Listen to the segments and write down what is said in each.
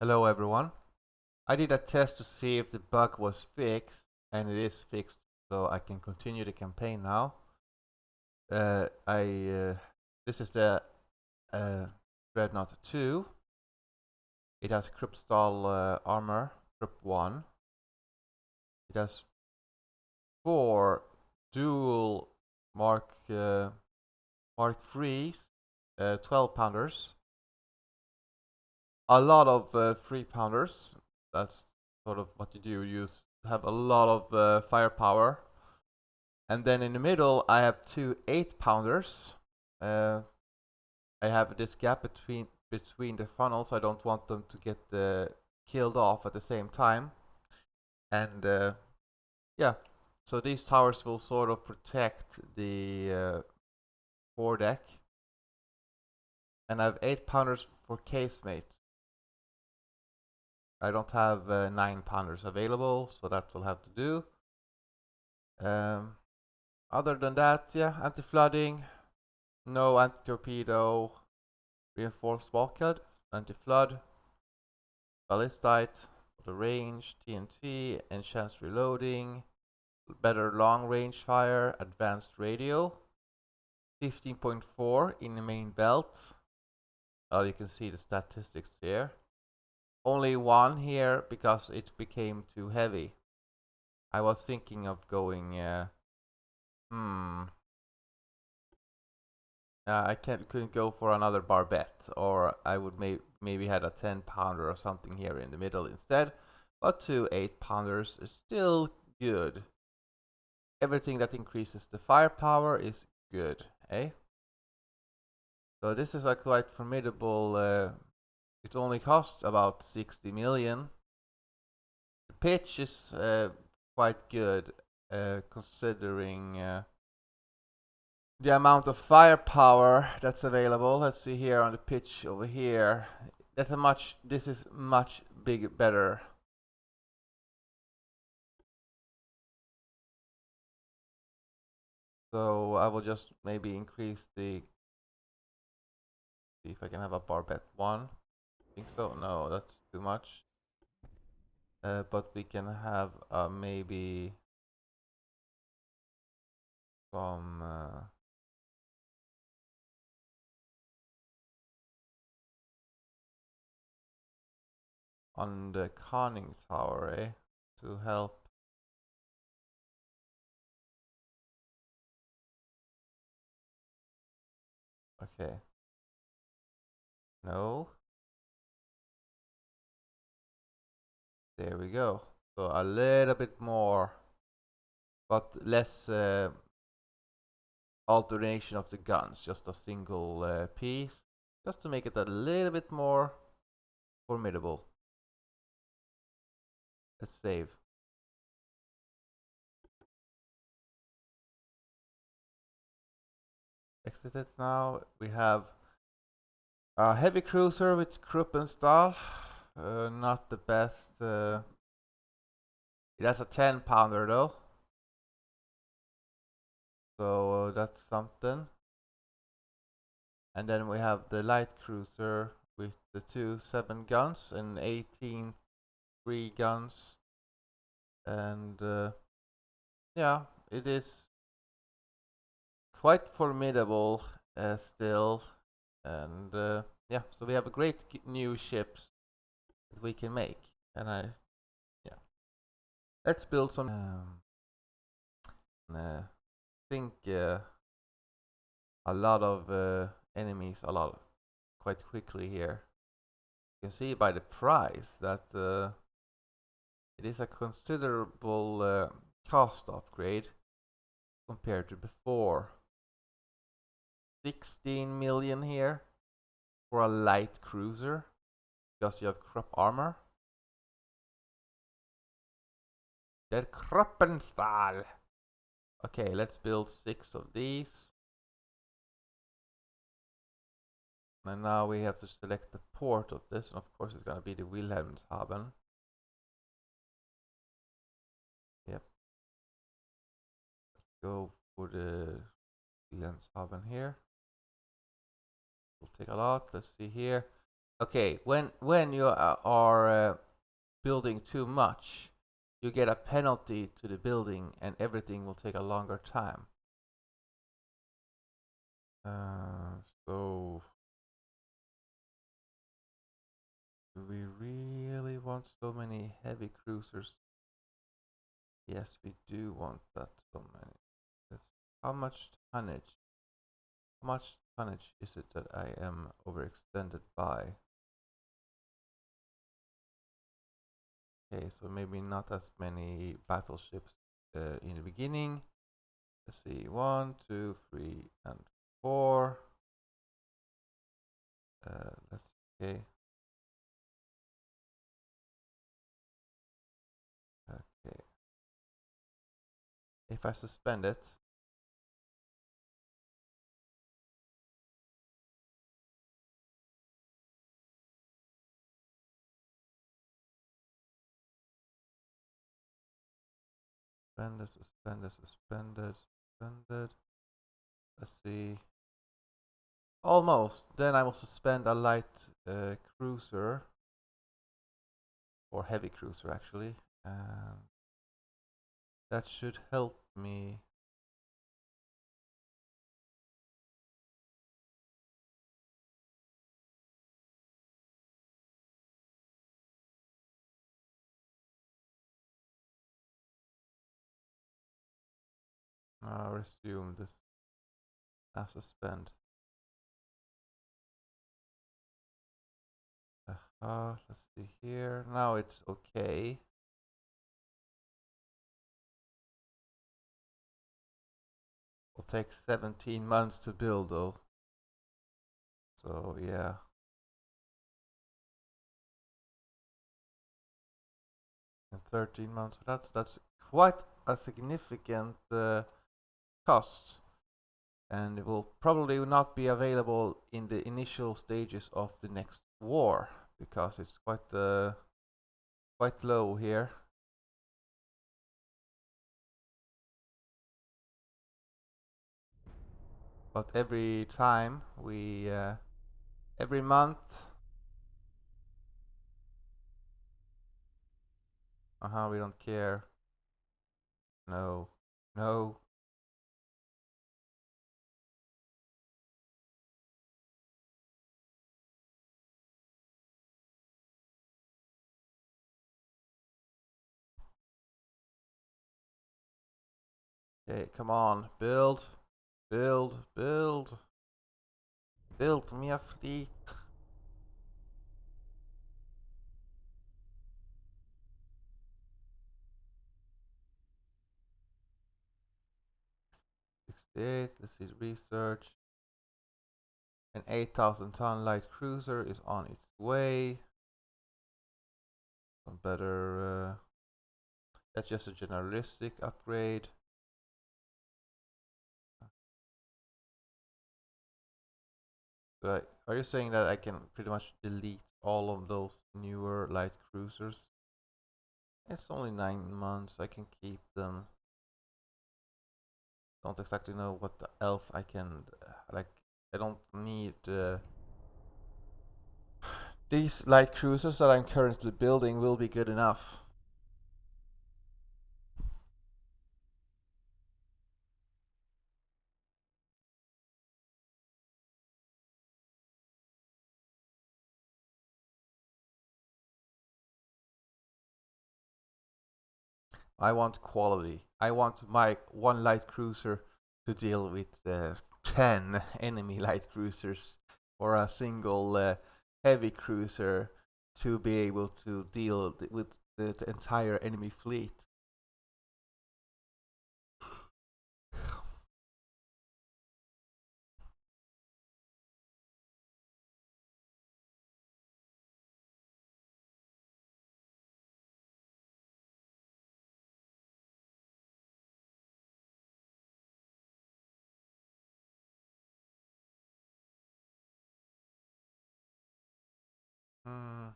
Hello everyone. I did a test to see if the bug was fixed, and it is fixed, so I can continue the campaign now. This is the uh, Dreadnought 2. It has Krypstal armor, Kryp 1. It has 4 dual Mark 3s, 12 pounders. A lot of 3-pounders. That's sort of what you do. You have a lot of firepower. And then in the middle, I have 2 8-pounders. I have this gap between the funnels. I don't want them to get killed off at the same time. And yeah, so these towers will sort of protect the foredeck. And I have 8-pounders for casemates. I don't have 9-pounders available, so that will have to do. Other than that, yeah, anti-flooding, no anti-torpedo, reinforced bulkhead, anti-flood, ballistite, for the range, TNT, enhanced reloading, better long-range fire, advanced radio, 15.4 in the main belt. You can see the statistics here. Only 1 here because it became too heavy. I was thinking of going I couldn't go for another barbette, or I would maybe had a 10-pounder or something here in the middle instead. But 2 8-pounders is still good. Everything that increases the firepower is good, eh? So this is a quite formidable. It only costs about 60 million. The pitch is quite good, considering the amount of firepower that's available. Let's see here on the pitch over here. This is much better. So I will just maybe increase see if I can have a barbette 1. I think so. No, that's too much. But we can have maybe some on the conning tower, eh? To help. Okay. No. There we go. So a little bit more, but less alternation of the guns. Just a single piece, just to make it a little bit more formidable. Let's save. Exit it now. We have a heavy cruiser with Kruppenstahl. Not the best. It has a 10-pounder though. So that's something. And then we have the light cruiser with the 2 7 guns and 18 3 guns. And yeah, it is quite formidable still. And yeah, so we have a great new ships that we can make. And yeah, let's build some. Think a lot of enemies, quite quickly here. You can see by the price that it is a considerable cost upgrade compared to before. 16 million here for a light cruiser because you have Krupp armor. Der Kruppenstahl. Okay, let's build 6 of these. And now we have to select the port of this, and of course it's gonna be the Wilhelmshaven. Yep. Let's go for the Wilhelmshaven here. Will take a lot. Let's see here. Okay, when you are building too much, you get a penalty to the building, and everything will take a longer time. So do we really want so many heavy cruisers? Yes, we do want that so many. That's how much tonnage? How much tonnage is it that I am overextended by? Okay, so maybe not as many battleships in the beginning. Let's see, 1, 2, 3, and 4. Let's okay. Okay. If I suspend it, suspended. Let's see. Almost. Then I will suspend a light cruiser, or heavy cruiser actually. That should help me. Resume this. Suspend. Let's see here. Now it's okay. Will take 17 months to build though. So yeah. In 13 months. That's quite a significant cost, and it will probably not be available in the initial stages of the next war because it's quite low here. But every time we every month, we don't care. No, no. Okay, come on, build, build, build, build me a fleet. Let's see research. An 8,000-ton light cruiser is on its way. Some better. That's just a generalistic upgrade. But are you saying that I can pretty much delete all of those newer light cruisers? It's only 9 months. I can keep them. Don't exactly know what else I can like. I don't need these light cruisers that I'm currently building will be good enough. I want quality. I want my one light cruiser to deal with 10 enemy light cruisers, or a single heavy cruiser to be able to deal with the entire enemy fleet. Hmm.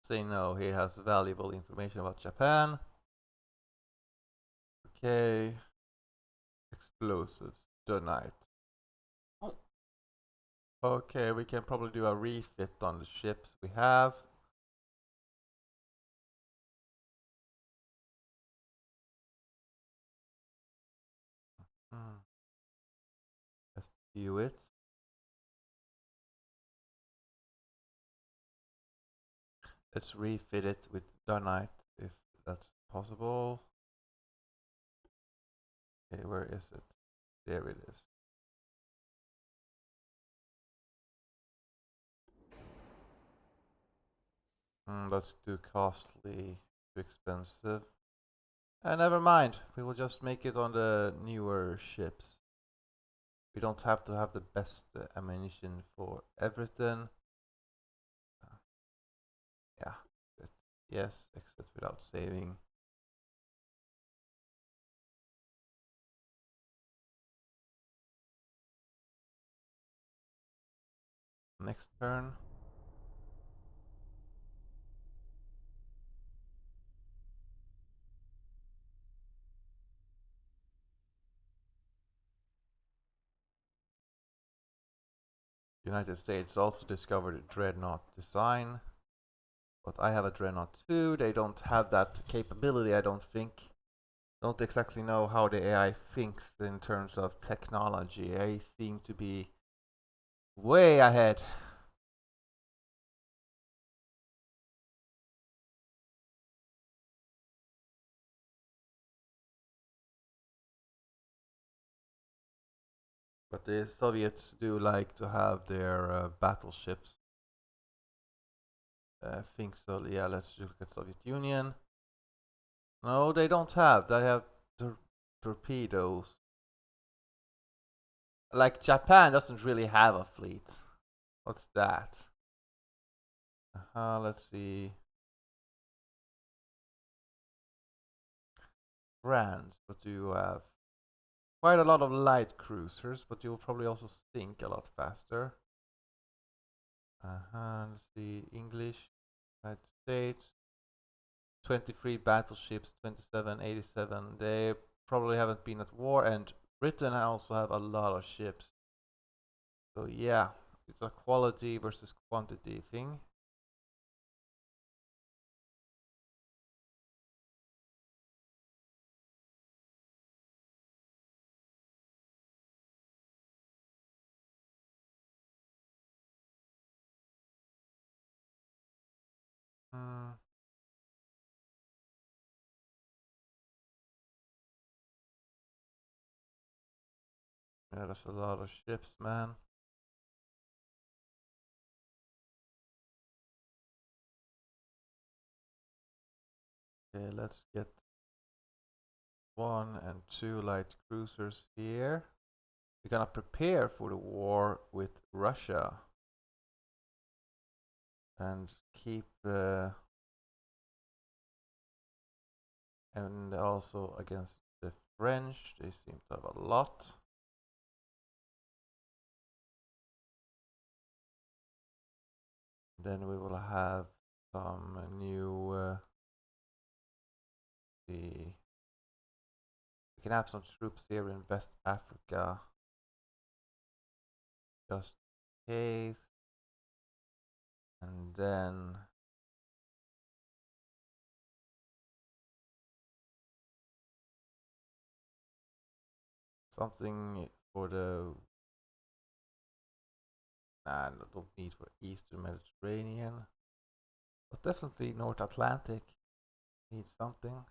Say no, he has valuable information about Japan. Okay. Explosives. Dreadnought. Okay, we can probably do a refit on the ships we have. Hmm. Let's view it. Let's refit it with Dreadnought if that's possible. Okay, where is it? There it is. That's too costly, too expensive. Never mind. We will just make it on the newer ships. We don't have to have the best ammunition for everything. Uh, yeah. Yes, exit without saving. Next turn. United States also discovered a Dreadnought design. But I have a Dreadnought too. They don't have that capability, I don't think. Don't exactly know how the AI thinks in terms of technology. They seem to be way ahead. But the Soviets do like to have their battleships. I think so. Yeah, let's look at Soviet Union. No, they don't have. They have torpedoes. Like Japan doesn't really have a fleet. What's that? Let's see. France, what do you have? Quite a lot of light cruisers, but you'll probably also sink a lot faster. Let's see. English, United States. 23 battleships, 27, 87. They probably haven't been at war, and Britain also have a lot of ships. So yeah, it's a quality versus quantity thing. Hmm. Yeah, that's a lot of ships, man. Okay, let's get 1 and 2 light cruisers here. We're gonna prepare for the war with Russia and keep and also against the French. They seem to have a lot. Then we will have some new. We can have some troops here in West Africa, just in case. And then something for the. Nah, don't need for Eastern Mediterranean, but definitely North Atlantic needs something.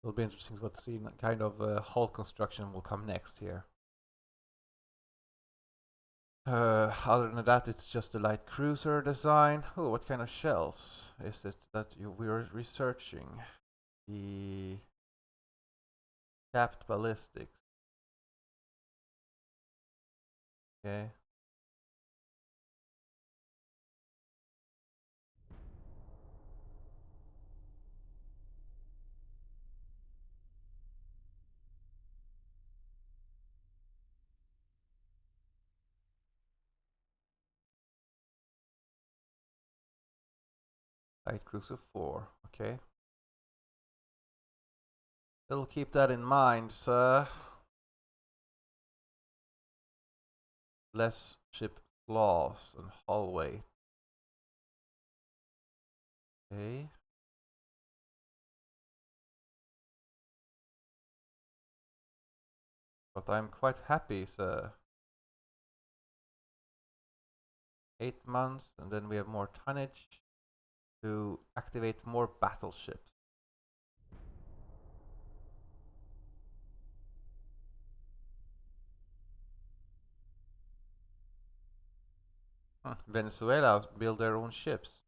It'll be interesting to see what kind of hull construction will come next here. Other than that, it's just a light cruiser design. Oh, what kind of shells is it that we're researching? The capped ballistics. Okay. Light cruiser 4, okay. We'll keep that in mind, sir. Less ship class and hull weight. Okay. But I'm quite happy, sir. 8 months, and then we have more tonnage to activate more battleships. Venezuela build their own ships.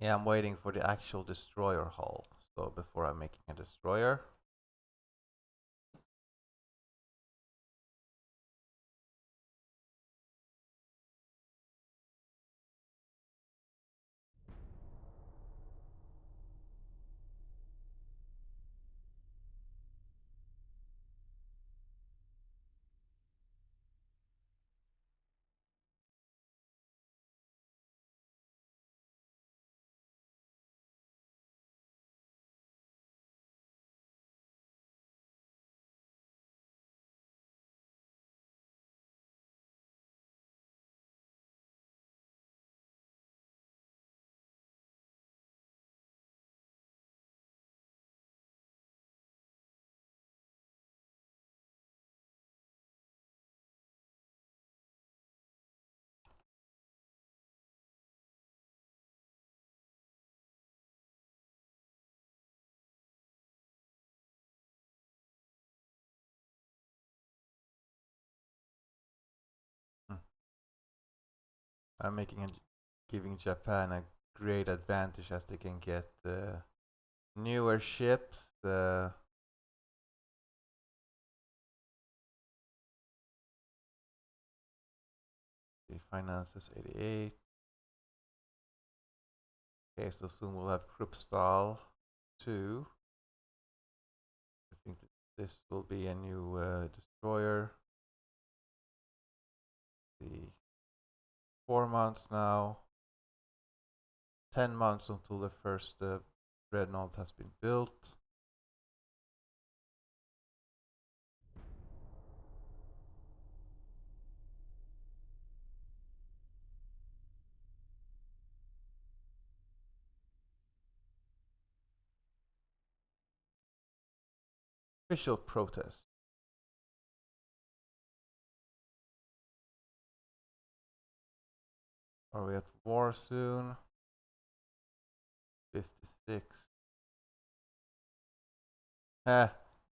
Yeah, I'm waiting for the actual destroyer hull. So before I'm making a destroyer. Hmm. I'm making giving Japan a great advantage as they can get newer ships. The finances 88. Okay, so soon we'll have Kruppstahl 2. I think this will be a new destroyer. The 4 months now. 10 months until the first Dreadnought has been built. Official protest. Are we at war soon? 56.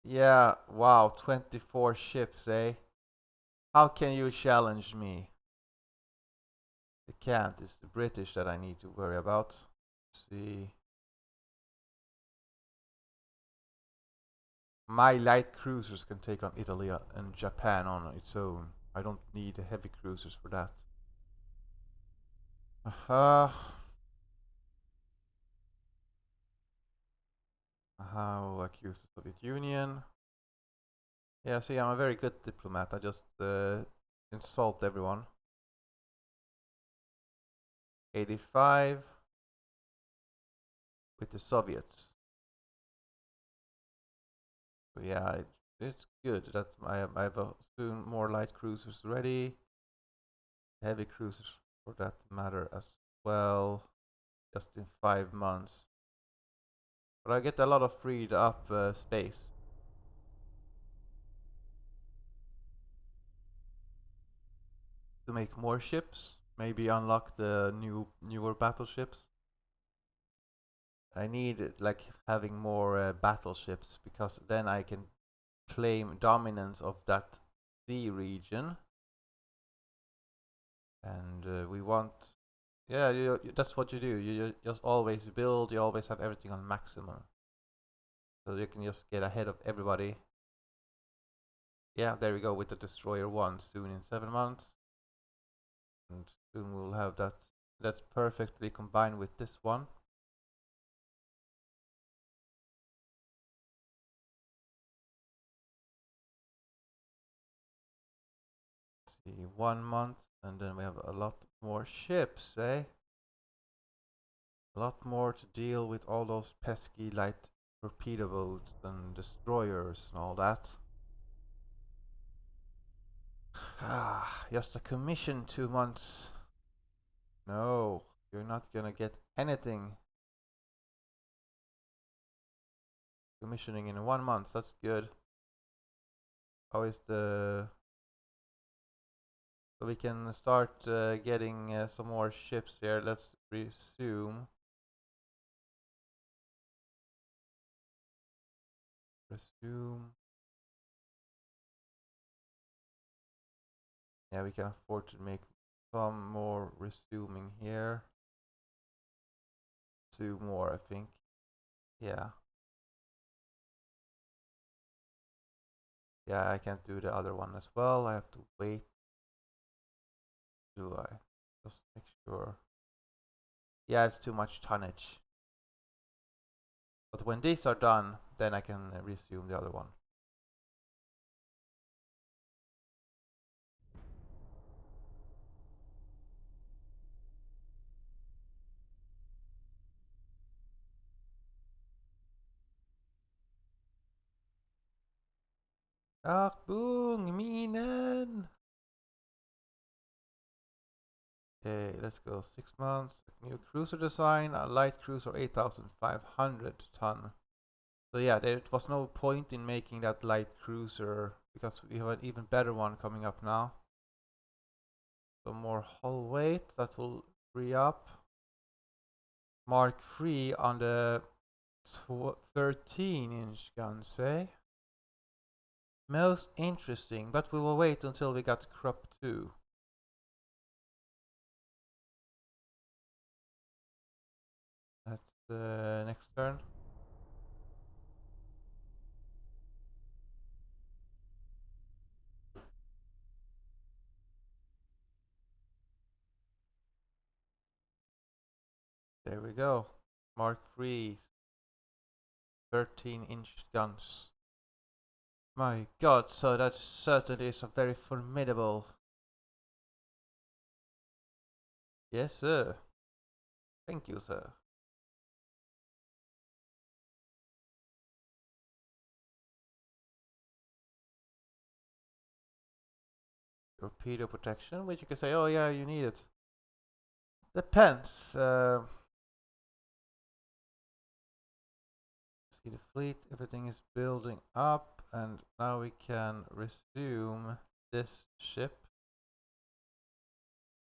Yeah, wow, 24 ships, eh? How can you challenge me? You can't, it's the British that I need to worry about. Let's see. My light cruisers can take on Italy and Japan on its own. I don't need heavy cruisers for that. How accuse the Soviet Union? Yeah, see, I'm a very good diplomat. I just insult everyone. 85 with the Soviets. So yeah, it's good. That's I have soon more light cruisers ready, heavy cruisers for that matter as well. Just in 5 months, but I get a lot of freed up space to make more ships. Maybe unlock the newer battleships. I need like having more battleships because then I can claim dominance of that sea region. And we want, yeah, that's what you do. You just always build. You always have everything on maximum, so you can just get ahead of everybody. Yeah, there we go with the destroyer one soon in 7 months, and soon we'll have that. That's perfectly combined with this one. See, 1 month, and then we have a lot more ships, eh? A lot more to deal with all those pesky light torpedo boats and destroyers and all that. Ah, just a commission 2 months. No, you're not gonna get anything. Commissioning in 1 month, that's good. How is the... So we can start getting some more ships here. Let's resume. Resume. Yeah, we can afford to make some more resuming here. 2 more, I think. Yeah. Yeah, I can't do the other one as well. I have to wait. Do I? Just make sure. Yeah, it's too much tonnage. But when these are done, then I can resume the other one. Achtung, Minen! Okay, let's go. 6 months. New cruiser design. A light cruiser 8,500 ton. So yeah, there was no point in making that light cruiser because we have an even better one coming up now. So more hull weight that will free up. Mark III on the 13-inch guns, say. Most interesting, but we will wait until we got crop 2. That's the next turn. There we go. Mark III 13-inch guns. My god, so that certainly is a very formidable. Yes, sir. Thank you, sir. Torpedo protection, which you can say, oh yeah, you need it. Depends. See the fleet, everything is building up, and now we can resume this ship.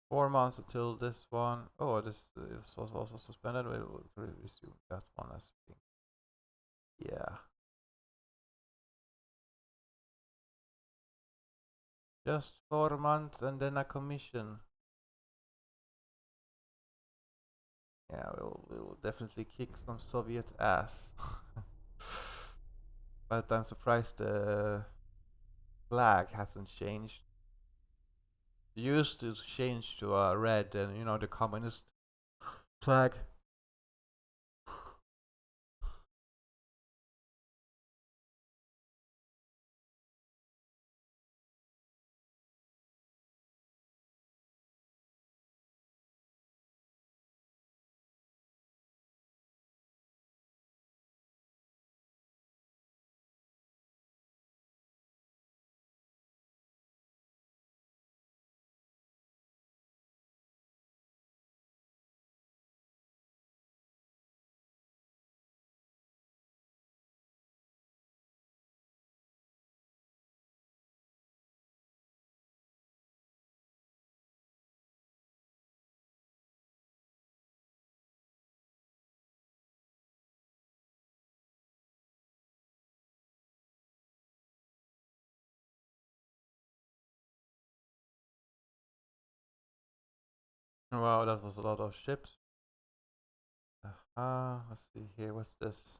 4 months until this one. Oh, this is also suspended. We'll resume that one as thing. Yeah. Just 4 months and then a commission. Yeah, we'll definitely kick some Soviet ass. But I'm surprised the flag hasn't changed. It used to change to a red and the communist flag. Wow, that was a lot of ships. Let's see here. What's this?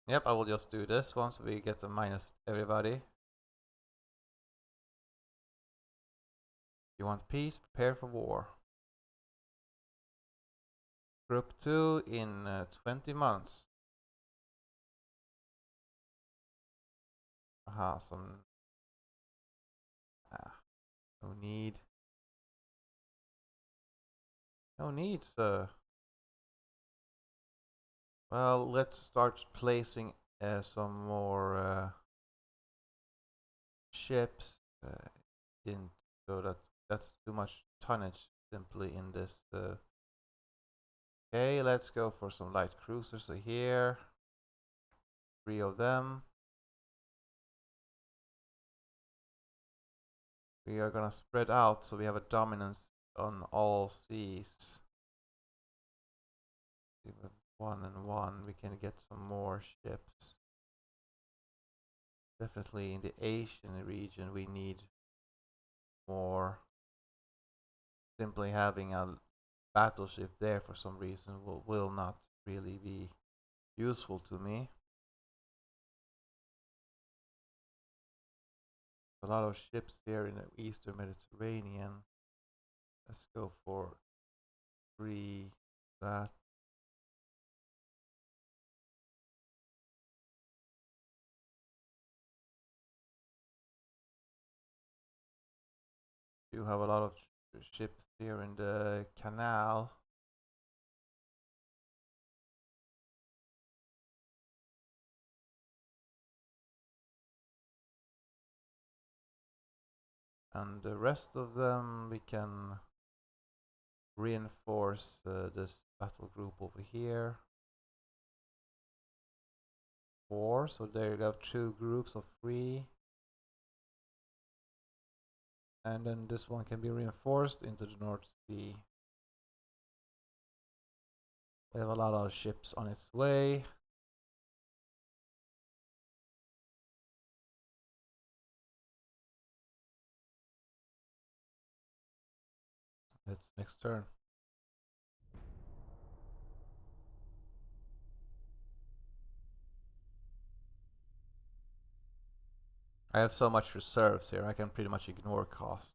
Yep, I will just do this once we get the minus everybody. You want peace? Prepare for war. Group 2 in 20 months. Aha, some... no need. No need, sir. Well, let's start placing some more ships in, so that's too much tonnage simply in this. Okay, let's go for some light cruisers here. 3 of them. We are gonna spread out so we have a dominance on all seas. With 1 and 1, we can get some more ships. Definitely in the Asian region, we need more. Simply having a battleship there for some reason will not really be useful to me. A lot of ships here in the Eastern Mediterranean. Let's go for 3 that. You have a lot of ships here in the canal. And the rest of them we can reinforce this battle group over here. 4, so there you have 2 groups of 3. And then this one can be reinforced into the North Sea. We have a lot of ships on its way. It's next turn. I have so much reserves here, I can pretty much ignore cost.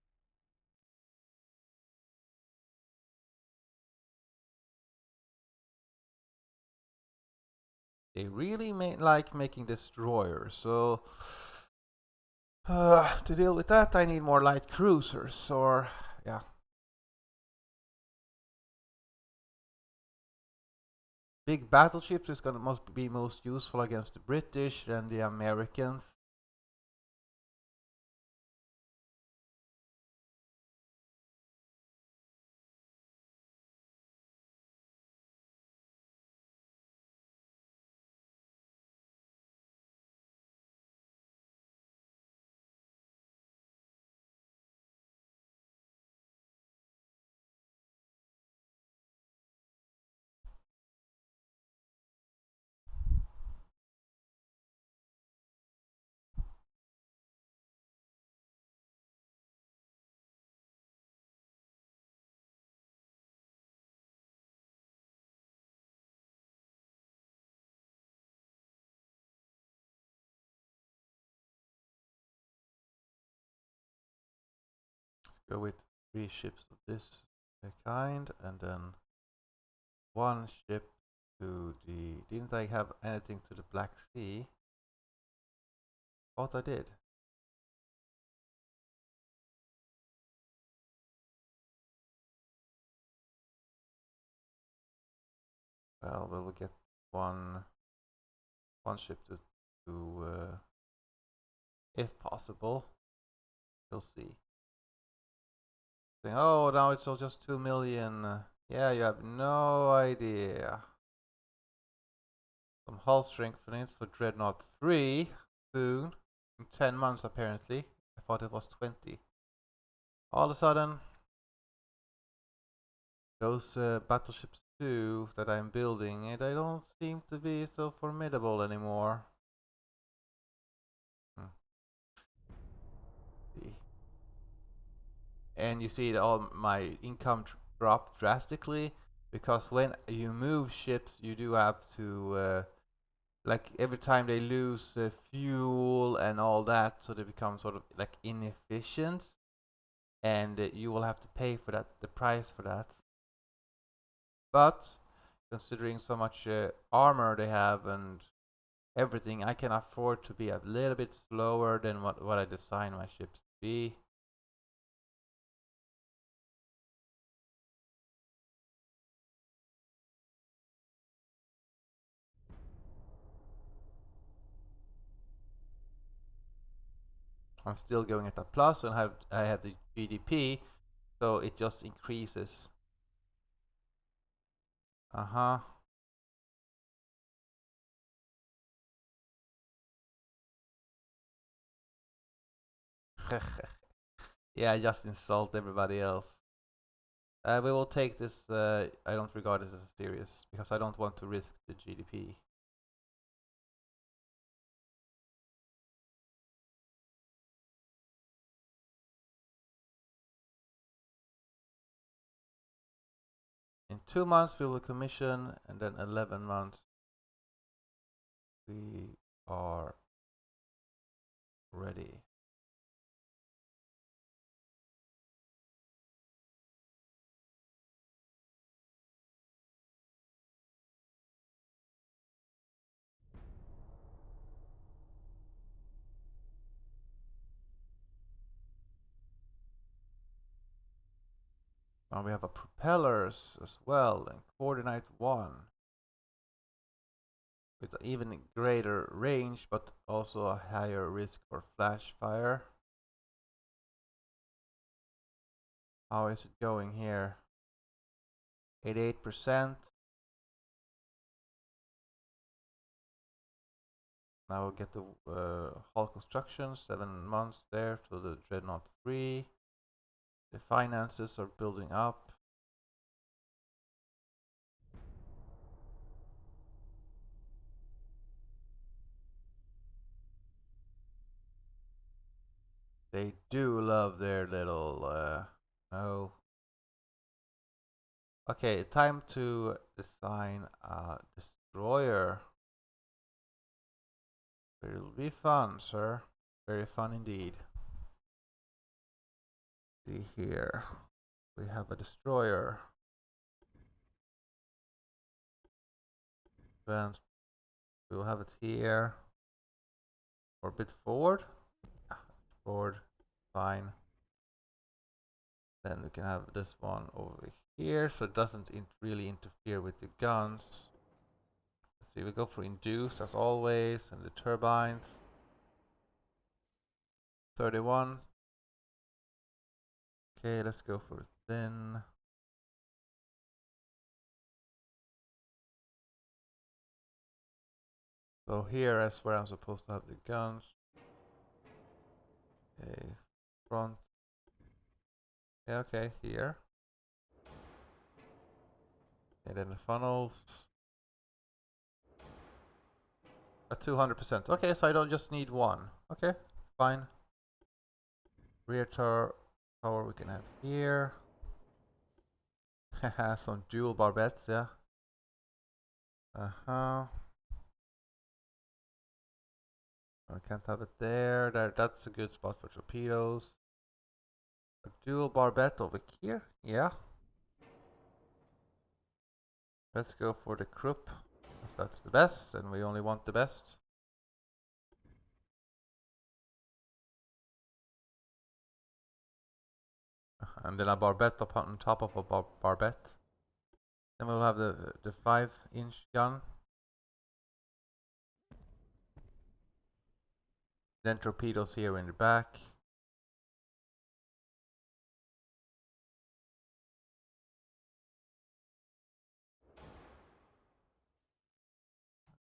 They really like making destroyers, so to deal with that I need more light cruisers, or yeah. Big battleships is gonna be most useful against the British and the Americans. Go with 3 ships of this kind, and then 1 ship to the... Didn't I have anything to the Black Sea? Thought I did. Well, we'll get one ship to if possible. We'll see. Saying, oh, now it's all just 2 million. Yeah, you have no idea. Some hull strengthenings for Dreadnought 3 soon. In 10 months, apparently. I thought it was 20. All of a sudden, those battleships too that I'm building, they don't seem to be so formidable anymore. and you see that all my income dropped drastically because when you move ships, you do have to like every time they lose fuel and all that, so they become sort of like inefficient, and you will have to pay for that, the price for that. But considering so much armor they have and everything, I can afford to be a little bit slower than what I design my ships to be. I'm still going at a plus and I have the GDP, so it just increases. Uh-huh. Yeah, just insult everybody else. We will take this, I don't regard this as serious, because I don't want to risk the GDP. In 2 months we will commission, and then 11 months we are ready. Now we have a propellers as well, and coordinate 1. With even greater range, but also a higher risk for flash fire. How is it going here? 88%. Now we'll get the hull construction, 7 months there to the Dreadnought 3. The finances are building up. They do love their little, no. Okay, time to design a destroyer. It'll be fun, sir. Very fun indeed. See here. We have a destroyer. Advanced. We'll have it here. Or a bit forward. Forward. Fine. Then we can have this one over here, so it doesn't really interfere with the guns. Let's see, we go for induce as always, and the turbines. 31. Okay, let's go for thin. So here is where I'm supposed to have the guns. Okay, front. Yeah, okay, here. And then the funnels. At 200%. Okay, so I don't just need one. Okay, fine. Rear tower we can have here. Haha, some dual barbettes, yeah. Uh-huh. I can't have it there. That's a good spot for torpedoes. A dual barbette over here. Yeah. Let's go for the Krupp, because that's the best, and we only want the best. And then a barbette up on top of a barbette. Then we'll have the 5-inch gun. Then torpedoes here in the back.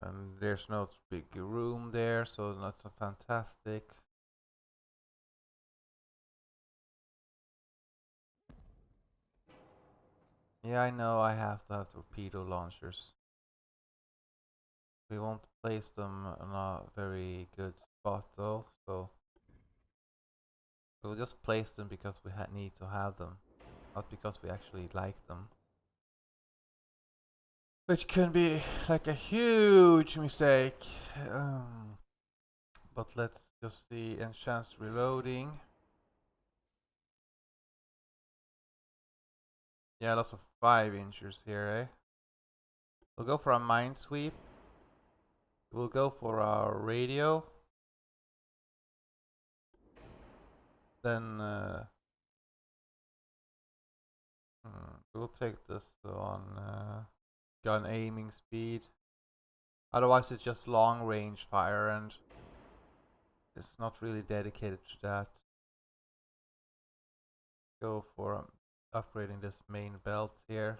And there's no big room there, so that's a fantastic. Yeah, I know I have to have torpedo launchers. We won't place them in a very good spot though, so we'll we'll just place them because we need to have them, not because we actually like them. Which can be like a huge mistake. But let's just see enhanced reloading. Yeah, lots of 5-inchers here, eh? We'll go for a minesweep. We'll go for our radio. Then we'll take this on gun aiming speed. Otherwise it's just long range fire and it's not really dedicated to that. Go for upgrading this main belt here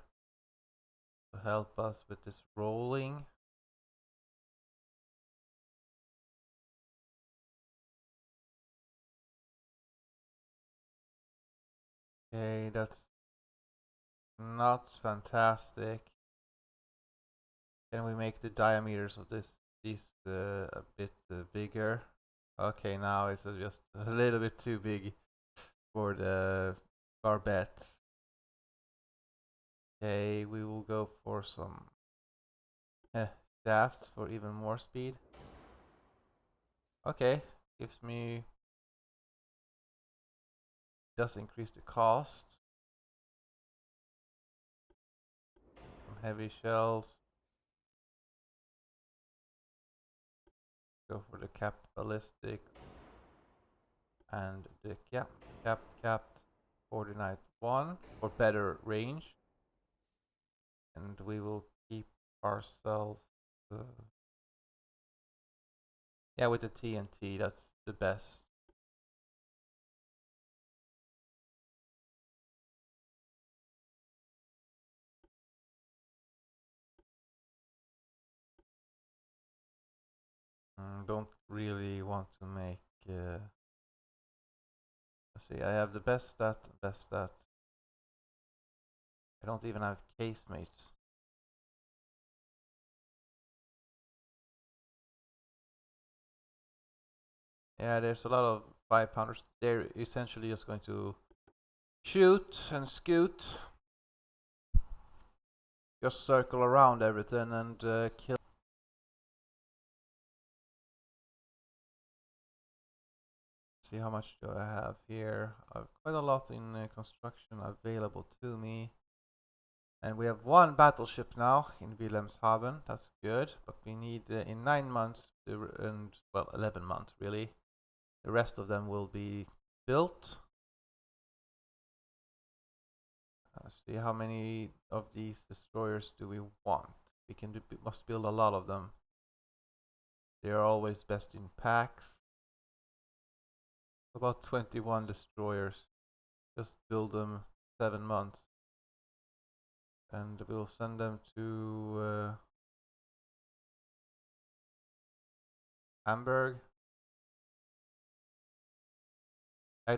to help us with this rolling. Okay, that's not fantastic. Can we make the diameters of these a bit bigger? Okay, now it's just a little bit too big for the barbettes. Okay, we will go for some shafts for even more speed. Okay, gives me, does increase the cost. Some heavy shells. Go for the capped ballistic and the capped coordinate 1 for better range. And we will keep ourselves yeah, with the TNT, that's the best. Don't really want to make let's see, I have the best stat. I don't even have casemates. Yeah, there's a lot of 5-pounders. They're essentially just going to shoot and scoot. Just circle around everything and kill. See how much do I have here. I have quite a lot in construction available to me. And we have 1 battleship now in Wilhelmshaven. That's good. But we need in 9 months and well 11 months really. The rest of them will be built. Let's see how many of these destroyers do we want. We must build a lot of them. They are always best in packs. About 21 destroyers. Just build them 7 months. And we'll send them to Hamburg.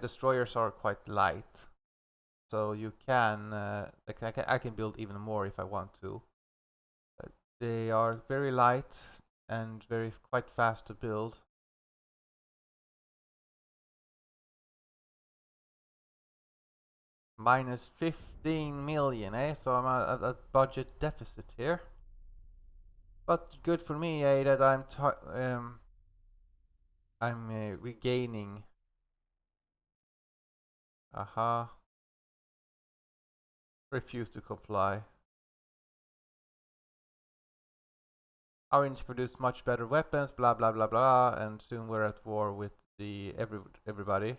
Destroyers are quite light. So you can, I can build even more if I want to. They are very light and quite fast to build. Minus 15 million, eh? So I'm at a budget deficit here. But good for me, eh? That I'm regaining. Aha. Refuse to comply. Our engine produced much better weapons, blah blah blah blah, and soon we're at war with everybody.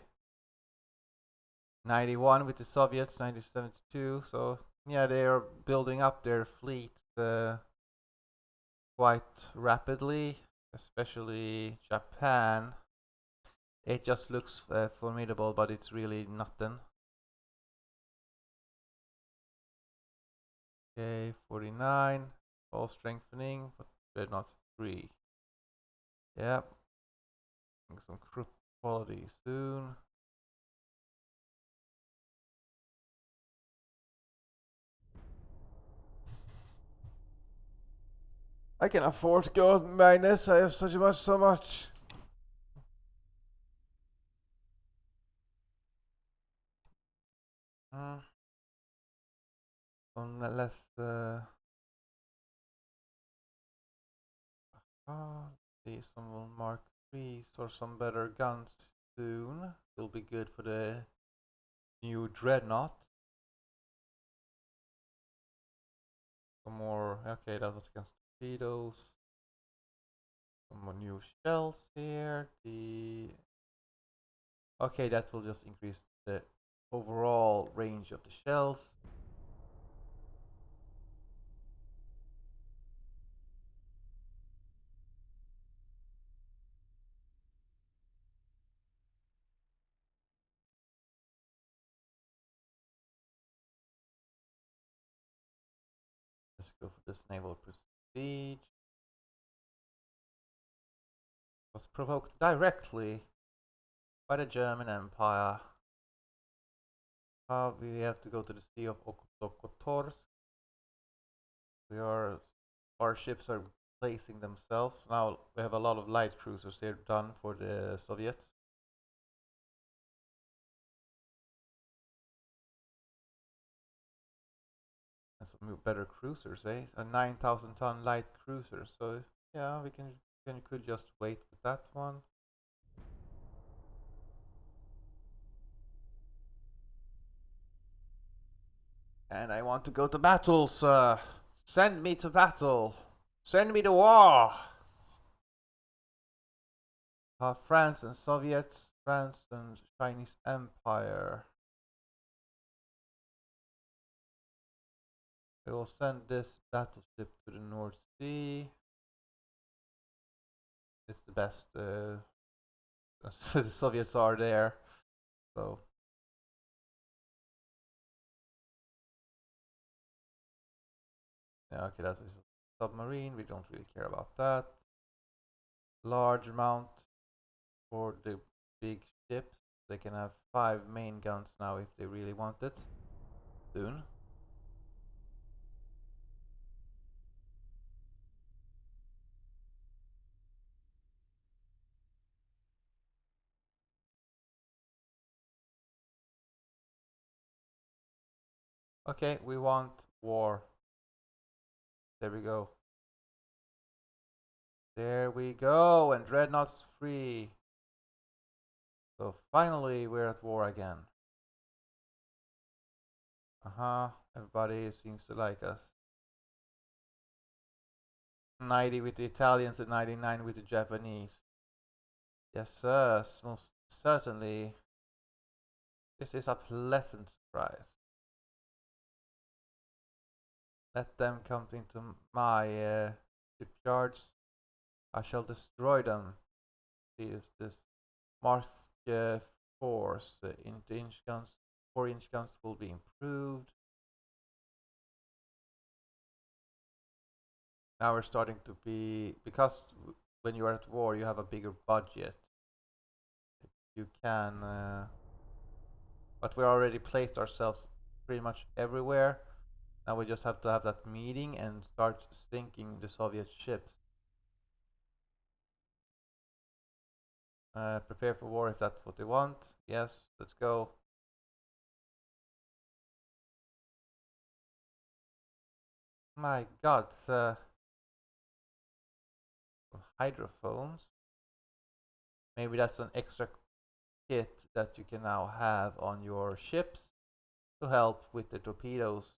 91 with the Soviets, 1972. So yeah, they are building up their fleet quite rapidly, especially Japan. It just looks formidable, but it's really nothing. Okay, 49. All strengthening, but Dreadnoughts 3. Yep. Some crew quality soon. I can afford to go minus. I have so much. Unless see some will Mark 3s or some better guns soon. Will be good for the new Dreadnought. Some more. Okay, that was against torpedoes. Some more new shells here. Okay, that will just increase the overall range of the shells. Let's go for this naval prestige. Was provoked directly by the German Empire. We have to go to the Sea of Okotorsk. Our ships are placing themselves. Now we have a lot of light cruisers here done for the Soviets. And some better cruisers, eh? A 9,000-ton light cruiser. So yeah, we could just wait with that one. And I want to go to battle, sir. Send me to battle. Send me to war. France and Soviets, France and Chinese Empire. We will send this battleship to the North Sea. It's the best. The Soviets are there, so. Yeah, okay, that is a submarine. We don't really care about that. Large amount for the big ships. They can have 5 main guns now if they really want it. Soon. Okay, we want war. There we go. There we go, and Dreadnought's free. So finally we're at war again. Everybody seems to like us. 90 with the Italians and 99 with the Japanese. Yes, sir, most certainly. This is a pleasant surprise. Let them come into my shipyards. I shall destroy them. See if this Mark 4's 4-inch guns will be improved. Now we're starting to be, because when you are at war you have a bigger budget. You can, but we already placed ourselves pretty much everywhere. Now we just have to have that meeting and start sinking the Soviet ships. Prepare for war if that's what they want. Yes, let's go. My god, hydrophones. Maybe that's an extra kit that you can now have on your ships to help with the torpedoes.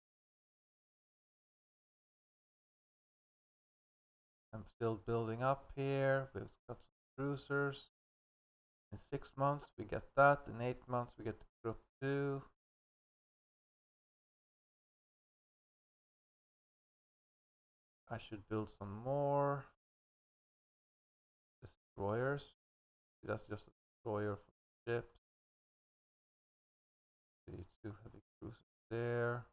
I'm still building up here. We've got some cruisers. In 6 months we get that. In 8 months we get the group 2. I should build some more destroyers. That's just a destroyer for ships. The 2 heavy cruisers there.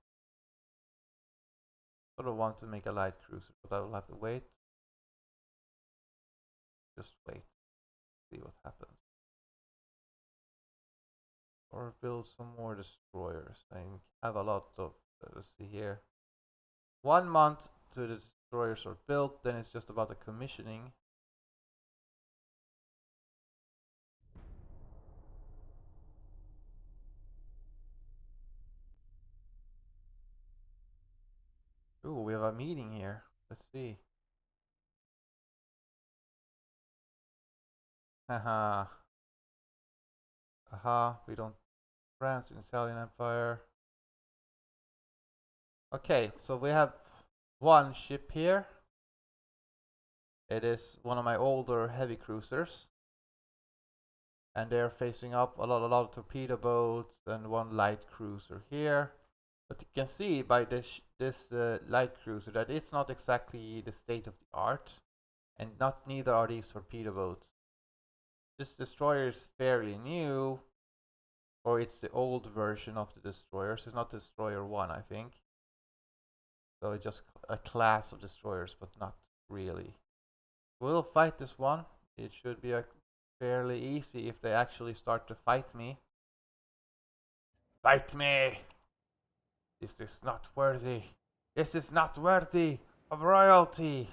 Sort of want to make a light cruiser, but I will have to wait. Just wait. See what happens. Or build some more destroyers. I have a lot of, let's see here. 1 month to the destroyers are built, then it's just about the commissioning. meeting here. Let's see. Haha. Aha, we don't France in Italian Empire. Okay, so we have one ship here. It is one of my older heavy cruisers. And they're facing up a lot of torpedo boats and one light cruiser here. But you can see by this light cruiser that it's not exactly the state of the art, and neither are these torpedo boats. This destroyer is fairly new, or it's the old version of the destroyers. It's not Destroyer 1, I think. So it's just a class of destroyers, but not really. We'll fight this one. It should be fairly easy if they actually start to fight me. Fight me! This is not worthy. This is not worthy of royalty.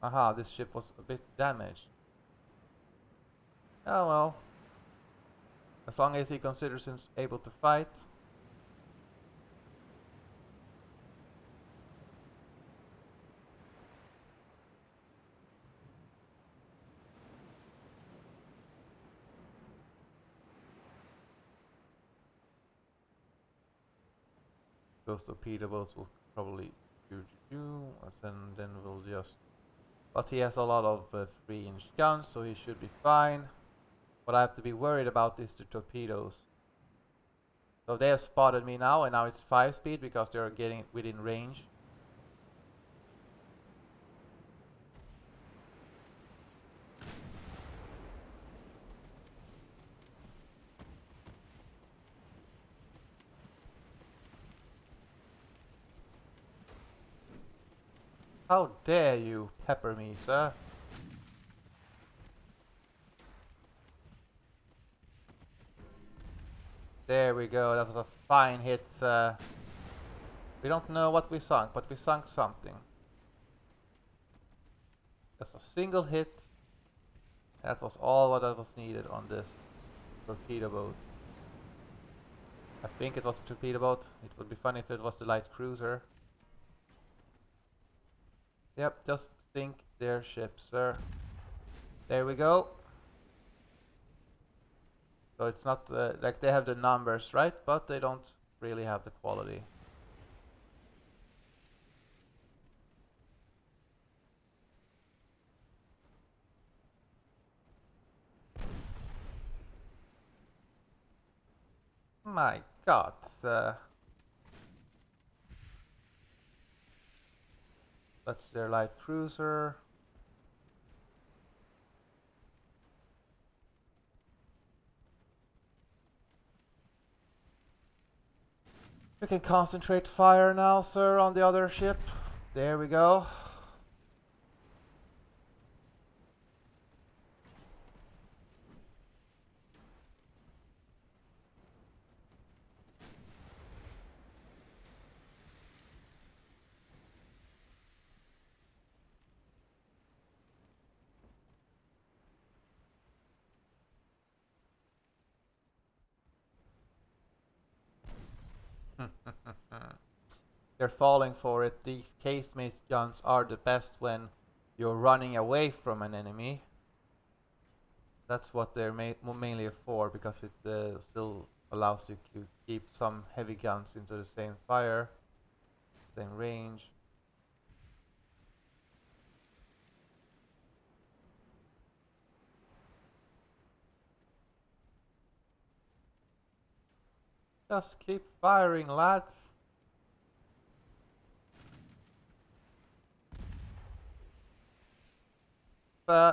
Aha, this ship was a bit damaged. Oh well. As long as he considers him able to fight. Those torpedo boats will probably do, and then we'll just... But he has a lot of 3-inch guns, so he should be fine. What I have to be worried about is the torpedoes. So they have spotted me now, and now it's 5 speed because they are getting within range. How dare you pepper me, sir? There we go, that was a fine hit. We don't know what we sunk, but we sunk something. Just a single hit. That was all what was needed on this torpedo boat. I think it was a torpedo boat. It would be funny if it was the light cruiser. Yep, just sink their ship, sir. There we go. So it's not like they have the numbers, right? But they don't really have the quality. My God. That's their light cruiser. We can concentrate fire now, sir, on the other ship. There we go. They're falling for it. These casemate guns are the best when you're running away from an enemy. That's what they're mainly for, because it still allows you to keep some heavy guns into the same fire, same range. Just keep firing, lads.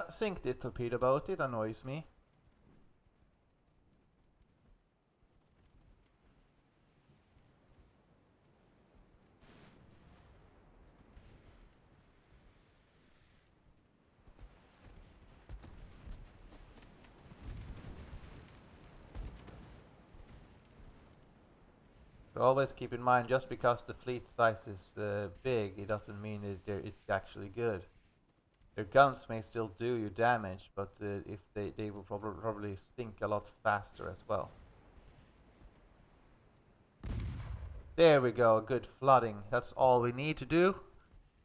Sink the torpedo boat, it annoys me. So always keep in mind, just because the fleet size is big, it doesn't mean it's actually good. Their guns may still do you damage, but if they will probably sink a lot faster as well. There we go, good flooding. That's all we need to do.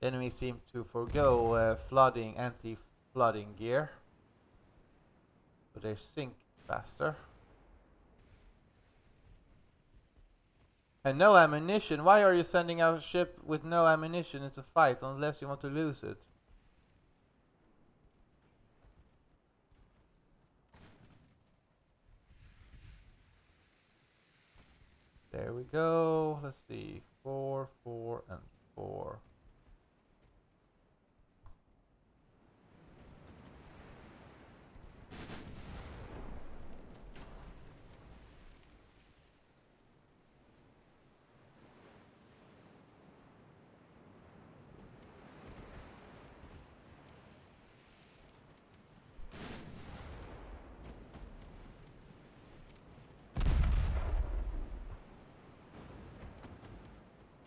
Enemy seem to forgo flooding, anti-flooding gear. So they sink faster. And no ammunition. Why are you sending out a ship with no ammunition into fight unless you want to lose it? There we go. Let's see. 4, 4, and 4.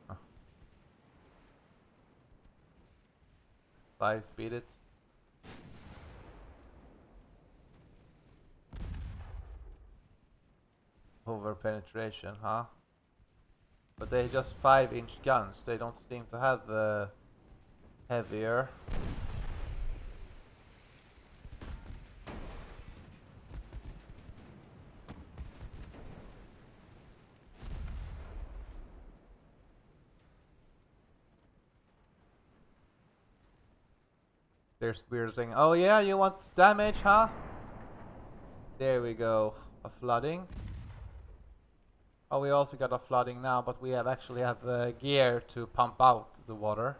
Huh. 5 speed it. Over penetration, huh? But they just 5-inch guns. They don't seem to have heavier. We're saying, oh yeah, you want damage, huh? There we go. A flooding. Oh, we also got a flooding now, but we actually have gear to pump out the water.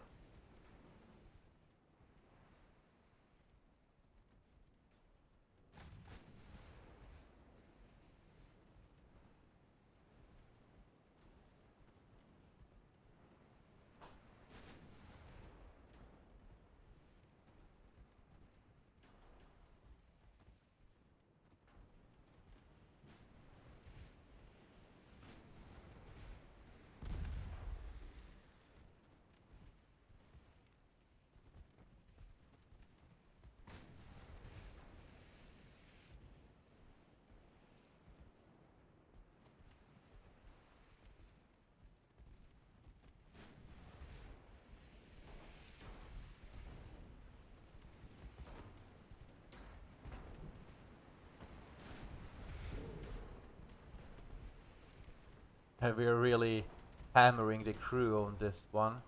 And we're really hammering the crew on this one.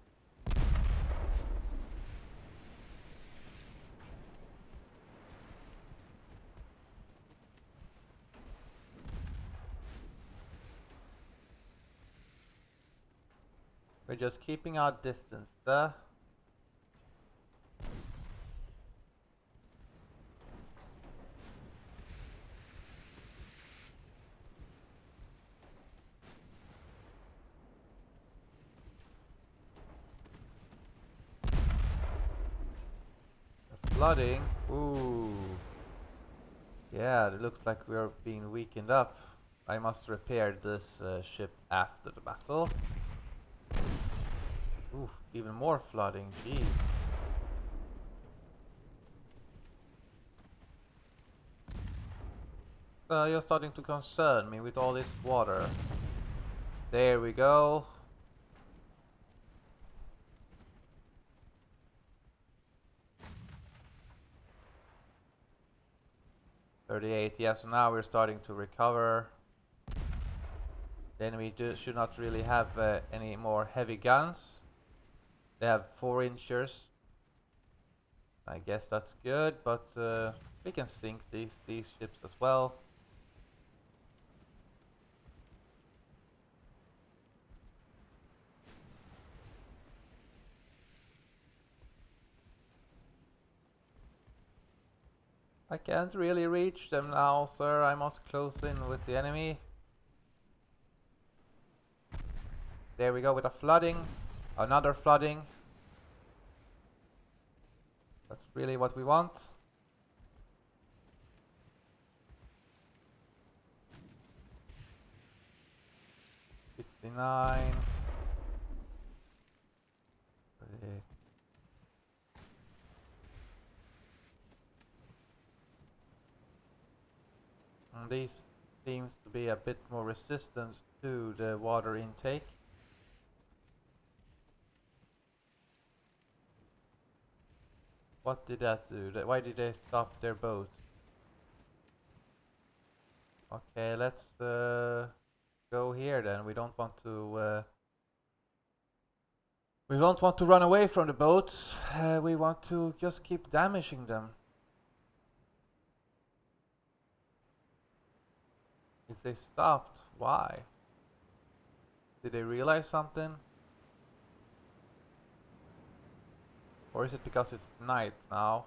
We're just keeping our distance there. The flooding. Ooh. Yeah, it looks like we're being weakened up. I must repair this ship after the battle. Ooh, even more flooding. Jeez. You're starting to concern me with all this water. There we go. $38. Yeah, so now we're starting to recover. Then we should not really have any more heavy guns. They have 4-inchers. I guess that's good, but we can sink these ships as well. I can't really reach them now, sir. I must close in with the enemy. There we go with a flooding. Another flooding. That's really what we want. $69. And these seems to be a bit more resistant to the water intake. What did that do? Why did they stop their boat? Okay, let's go here then. We don't want to run away from the boats. We want to just keep damaging them. If they stopped, why? Did they realize something? Or is it because it's night now?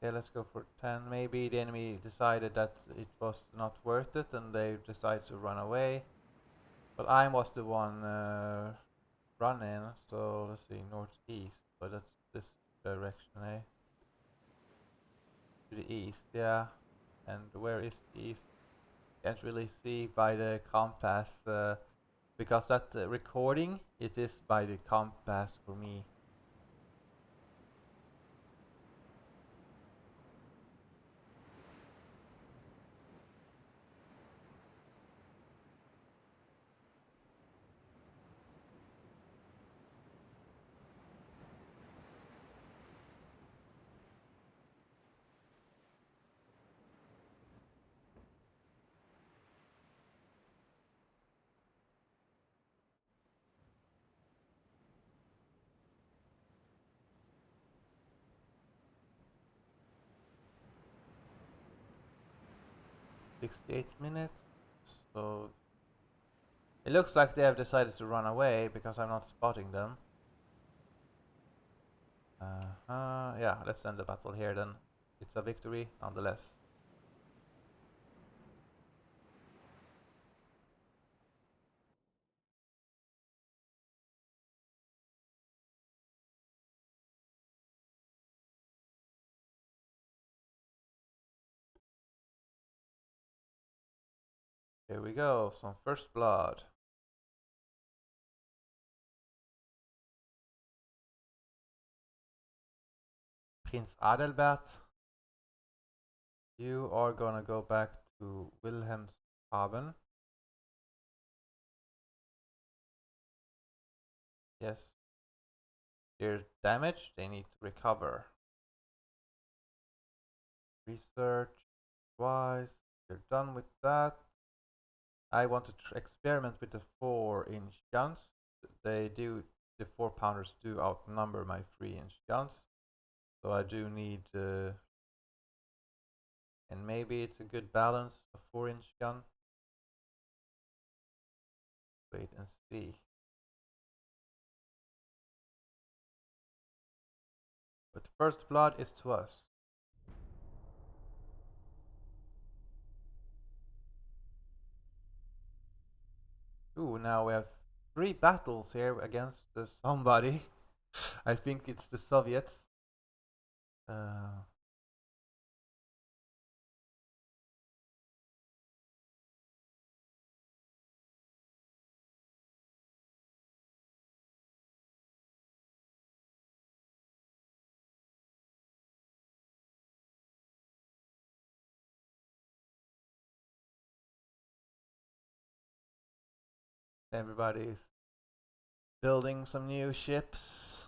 Okay, let's go for 10. Maybe the enemy decided that it was not worth it and they decided to run away. But I was the one running, so let's see, northeast. But that's this direction, eh? To the east, yeah. And where is the east? Can't really see by the compass, because that recording it is by the compass for me. 68 minutes. So it looks like they have decided to run away because I'm not spotting them. Yeah, let's end the battle here then. It's a victory nonetheless. Here we go, some first blood. Prince Adelbert, you are gonna go back to Wilhelmshaven. Yes. They're damaged, they need to recover. Research twice. They're done with that. I want to experiment with the 4-inch guns. The 4-pounders do outnumber my 3-inch guns. So I do need, and maybe it's a good balance, a 4-inch gun. Wait and see. But first blood is to us. Ooh, now we have 3 battles here against somebody. I think it's the Soviets. Everybody's building some new ships.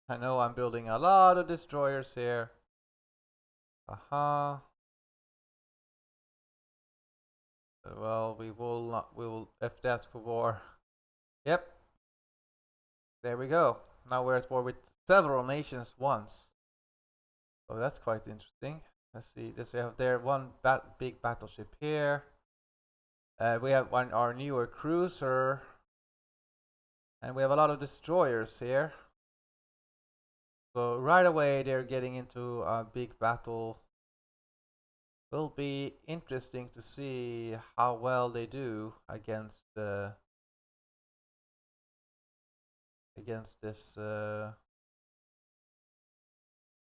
I know I'm building a lot of destroyers here. Aha. Well, we will not. We will. If that's for war. Yep. There we go. Now we're at war with several nations once. So that's quite interesting. Let's see. This we have there one big battleship here. We have our newer cruiser, and we have a lot of destroyers here. So right away they're getting into a big battle. Will be interesting to see how well they do against this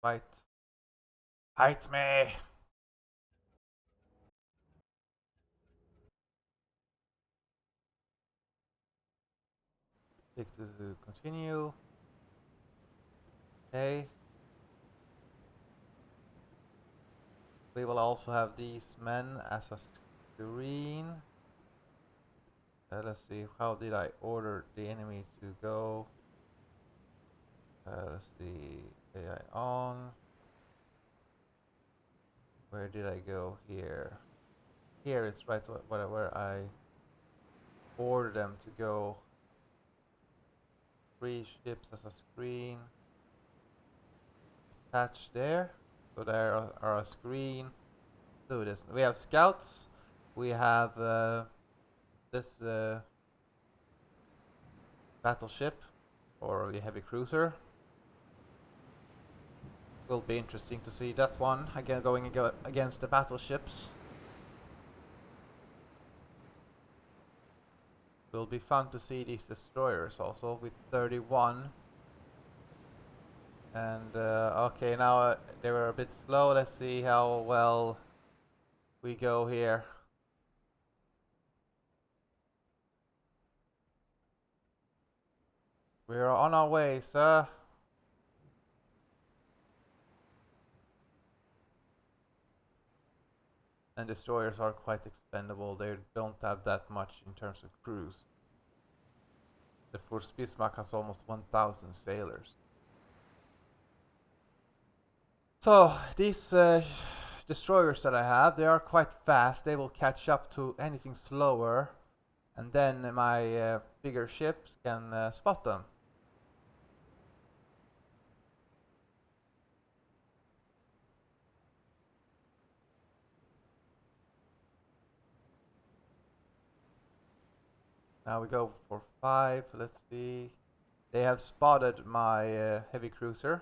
fight. Fight me! Click to continue. Okay. We will also have these men as a screen. Let's see, how did I order the enemy to go? Let's see, AI on. Where did I go here? Here it's right where I ordered them to go. 3 ships as a screen. Attach there. So there are a screen. Do this. We have scouts. We have this battleship or a heavy cruiser. Will be interesting to see that one again going against the battleships. Will be fun to see these destroyers also with 31. And okay, now they were a bit slow. Let's see how well we go here. We are on our way, sir. And destroyers are quite expendable. They don't have that much in terms of crews. The Fürst Bismarck has almost 1,000 sailors. So these destroyers that I have, they are quite fast. They will catch up to anything slower, and then my bigger ships can spot them. Now we go for 5. Let's see. They have spotted my heavy cruiser.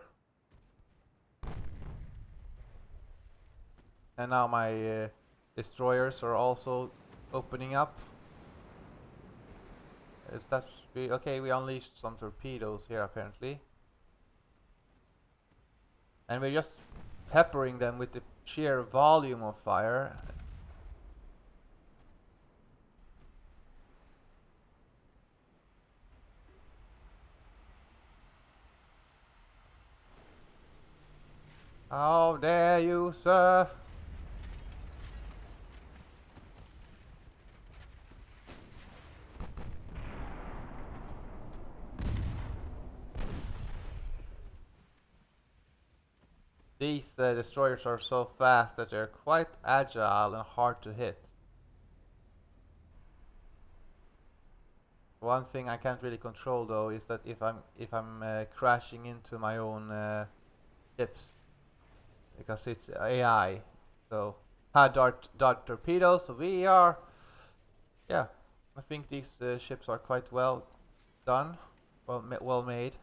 And now my destroyers are also opening up. Is that okay? We unleashed some torpedoes here apparently. And we're just peppering them with the sheer volume of fire. How dare you, sir? These destroyers are so fast that they're quite agile and hard to hit. One thing I can't really control though is that if I'm crashing into my own ships, because it's AI. So dart torpedoes. We are, yeah. I think these ships are quite well done, well made.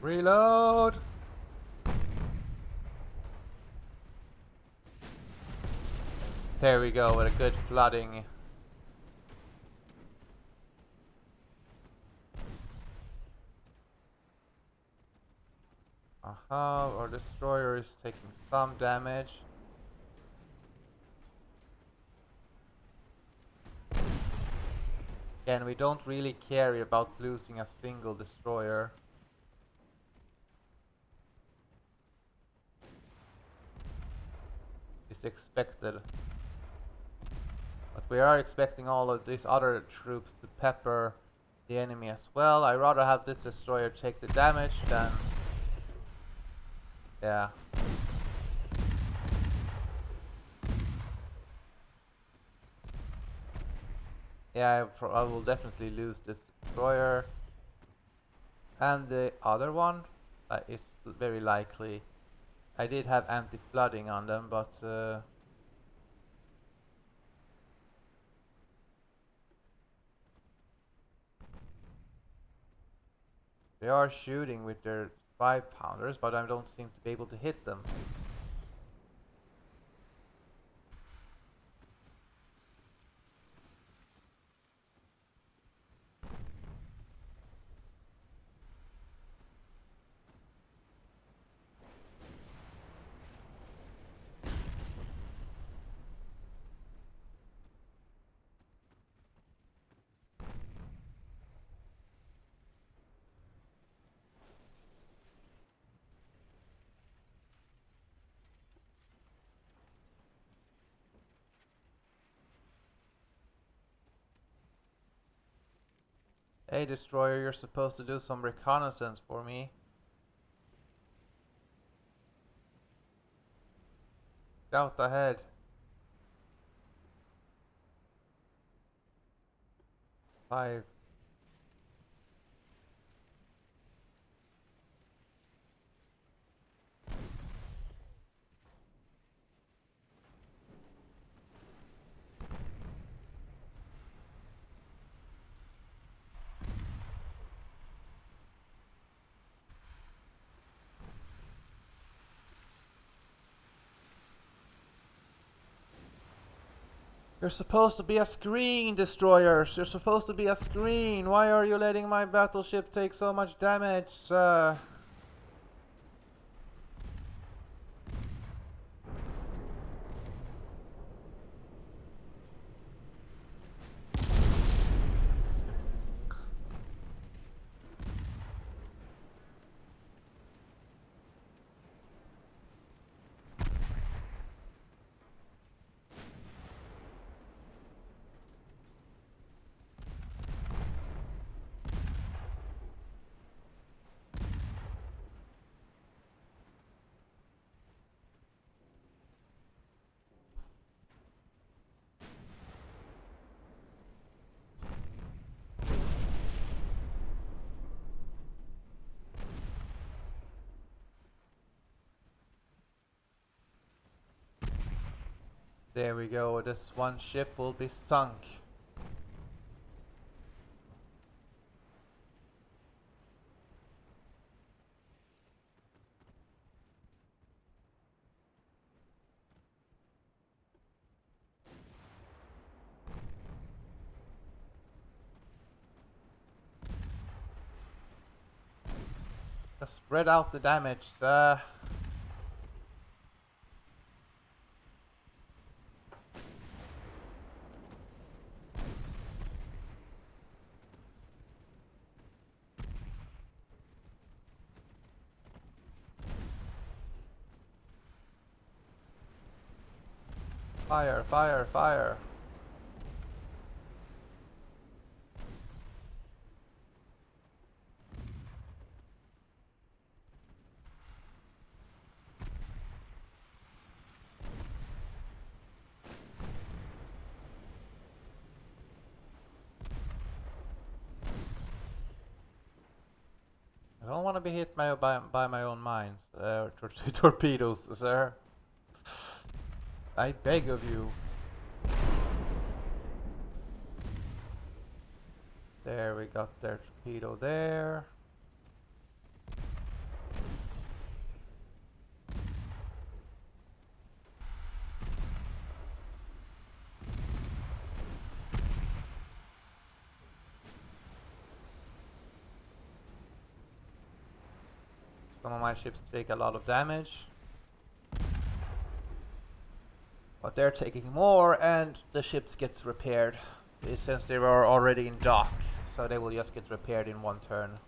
Reload! There we go, with a good flooding. Aha, our destroyer is taking some damage. Again, we don't really care about losing a single destroyer. It's expected. But we are expecting all of these other troops to pepper the enemy as well. I'd rather have this destroyer take the damage than... Yeah. Yeah, I will definitely lose this destroyer. And the other one is very likely. I did have anti-flooding on them, but... they are shooting with their 5-pounders, but I don't seem to be able to hit them. Hey, destroyer, you're supposed to do some reconnaissance for me. Scout ahead. Five. You're supposed to be a screen, destroyers. You're supposed to be a screen. Why are you letting my battleship take so much damage? There we go. This one ship will be sunk. Let's spread out the damage. Fire, fire, fire. I don't want to be hit by my own mines. Torpedoes, sir. I beg of you. There, we got their torpedo there. Some of my ships take a lot of damage. But they're taking more and the ships gets repaired. Since they were already in dock. So they will just get repaired in one turn.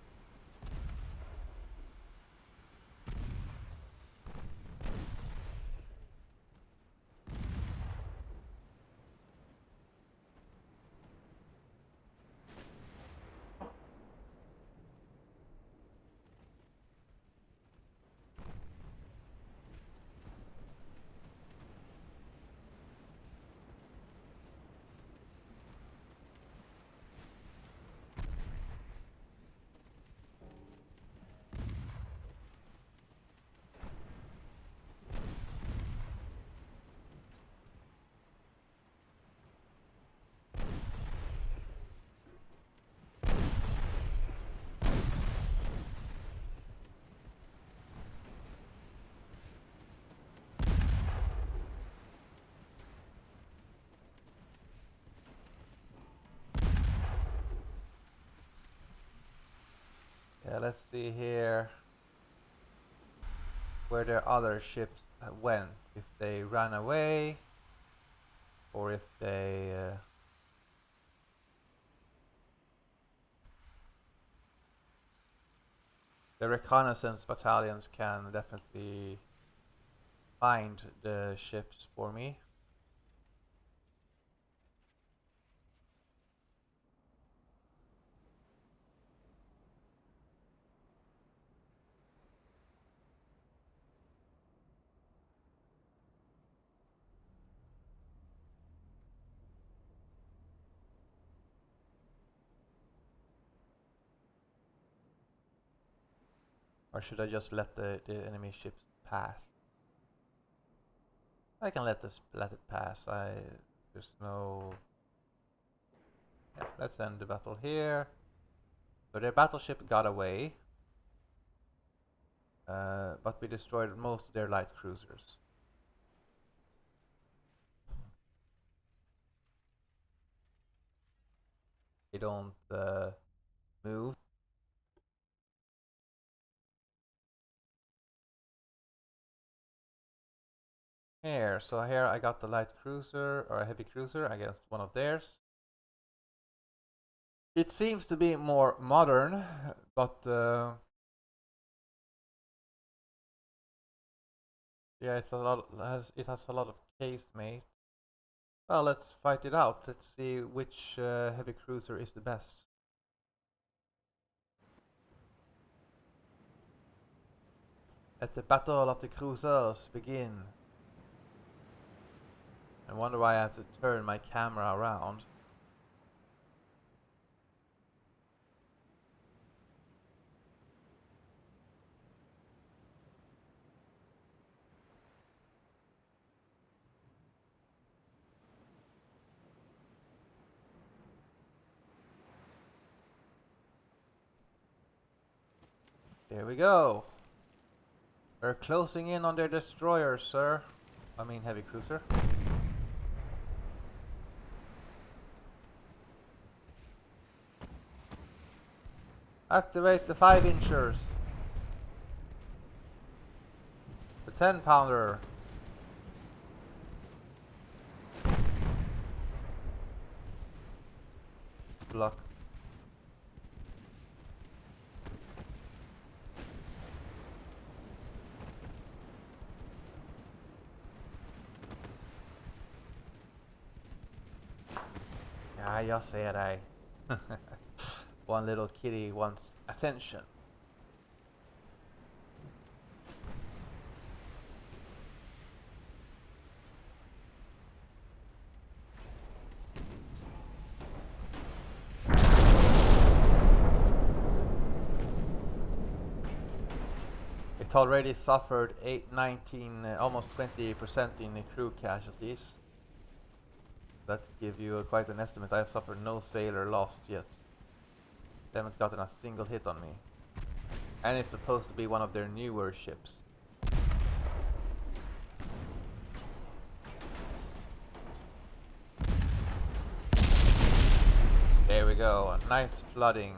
Yeah, let's see here where their other ships went. If they ran away, or if they... the reconnaissance battalions can definitely find the ships for me. Or should I just let the enemy ships pass? I can let it pass. There's no... Yeah, let's end the battle here. So their battleship got away, but we destroyed most of their light cruisers. They don't move. Here, so here I got the light cruiser or a heavy cruiser against one of theirs. It seems to be more modern, but yeah, it has a lot of casemate. Well, let's fight it out. Let's see which heavy cruiser is the best. Let the battle of the cruisers begin. I wonder why I have to turn my camera around. Here we go. They're closing in on their destroyer, sir. I mean heavy cruiser. Activate the 5-inchers. The 10-pounder. Block. Ja, jag ser dig. One little kitty wants attention. It already suffered 19, almost 20% in crew casualties. That give you quite an estimate. I have suffered no sailor lost yet. They haven't gotten a single hit on me. And it's supposed to be one of their newer ships. There we go, a nice flooding.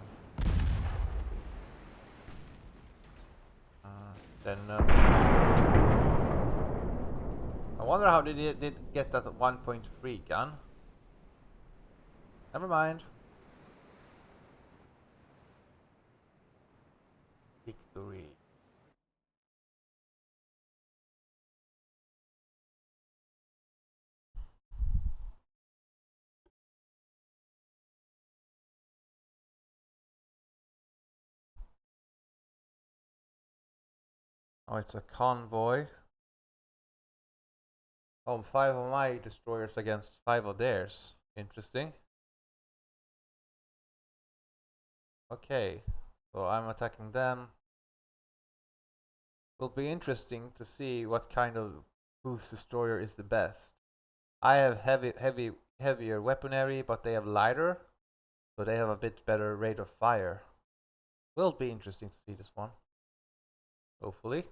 Then I wonder how they did get that 1.3 gun. Never mind. Victory. Oh, it's a convoy. Oh, 5 of my destroyers against 5 of theirs. Interesting. Okay, so I'm attacking them. It'll be interesting to see what kind of whose destroyer is the best. I have heavier weaponry, but they have lighter, so they have a bit better rate of fire. Will be interesting to see this one. Hopefully.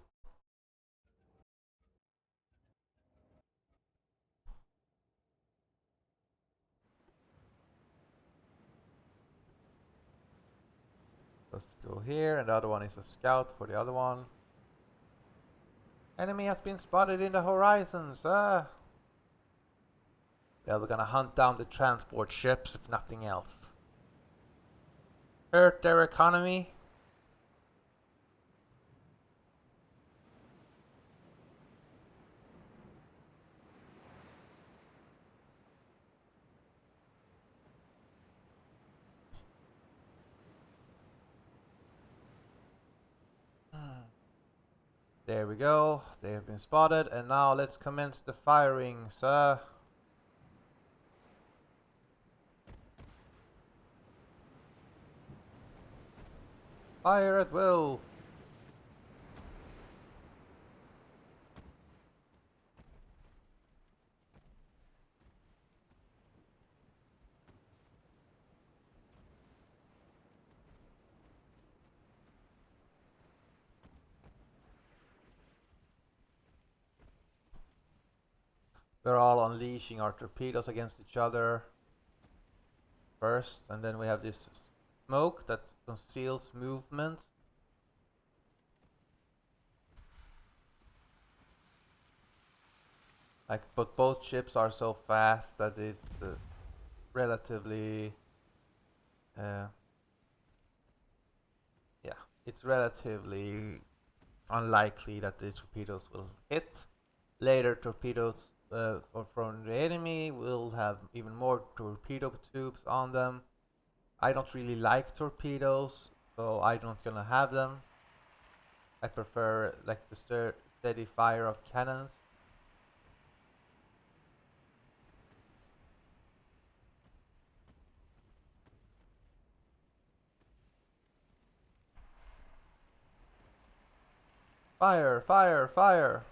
Let's go go here, and the other one is a scout for the other one. Enemy has been spotted in the horizons. Yeah, we're gonna hunt down the transport ships if nothing else. Hurt their economy. There we go. They have been spotted, and now let's commence the firing, sir. Fire at will. We're all unleashing our torpedoes against each other first, and then we have this smoke that conceals movements. Like, but both ships are so fast that it's relatively, yeah, it's relatively unlikely that the torpedoes will hit. Later torpedoes from the enemy will have even more torpedo tubes on them. I don't really like torpedoes, so I'm not gonna have them. I prefer like the steady fire of cannons. Fire, fire, fire!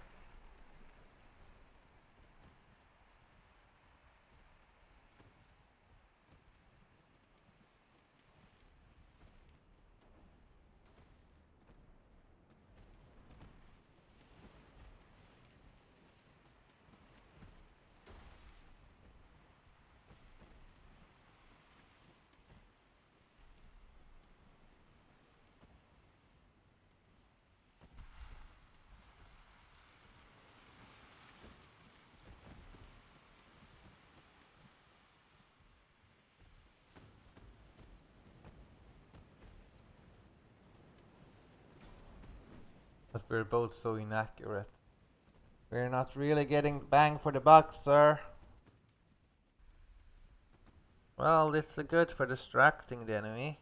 But we're both so inaccurate. We're not really getting bang for the buck, sir. Well, this is good for distracting the enemy.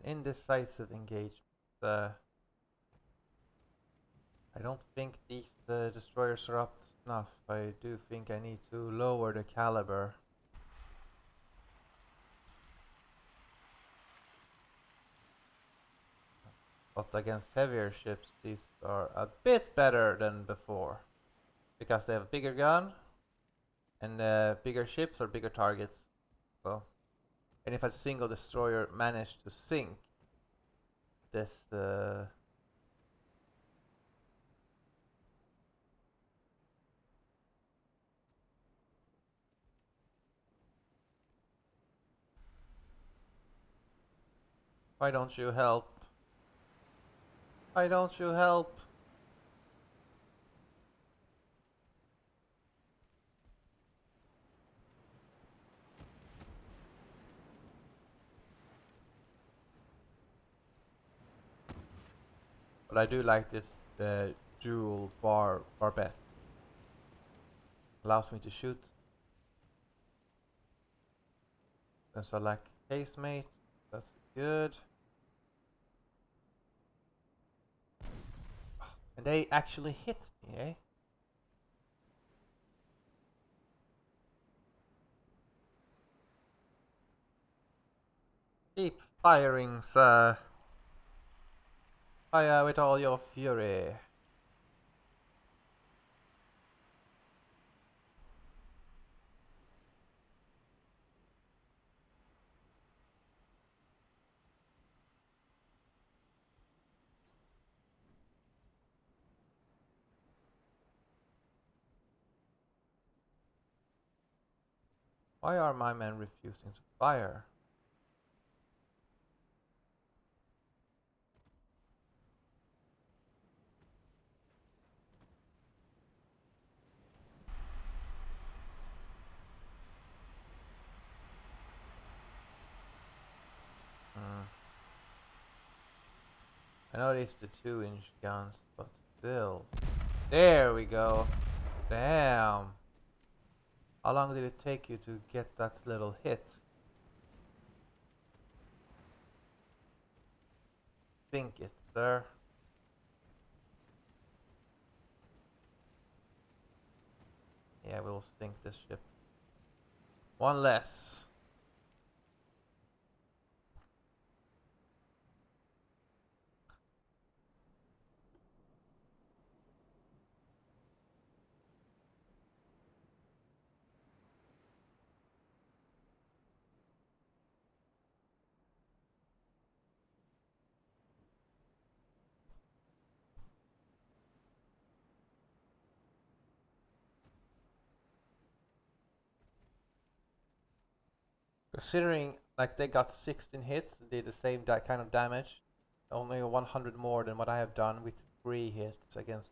An indecisive engagement. I don't think these destroyers are up to snuff. I do think I need to lower the caliber. But against heavier ships, these are a bit better than before. Because they have a bigger gun, and bigger ships or bigger targets. So, and if a single destroyer managed to sink this why don't you help? Why don't you help? But I do like this dual barbette. Allows me to shoot. And select casemate. That's good. And they actually hit me, eh? Keep firing, sir. Fire with all your fury. Why are my men refusing to fire? Hmm. I know it's the 2-inch guns, but still. There we go. Damn. How long did it take you to get that little hit? Think it, sir. Yeah, we'll sink this ship. One less. Considering like they got 16 hits, did the same kind of damage, only 100 more than what I have done with 3 hits against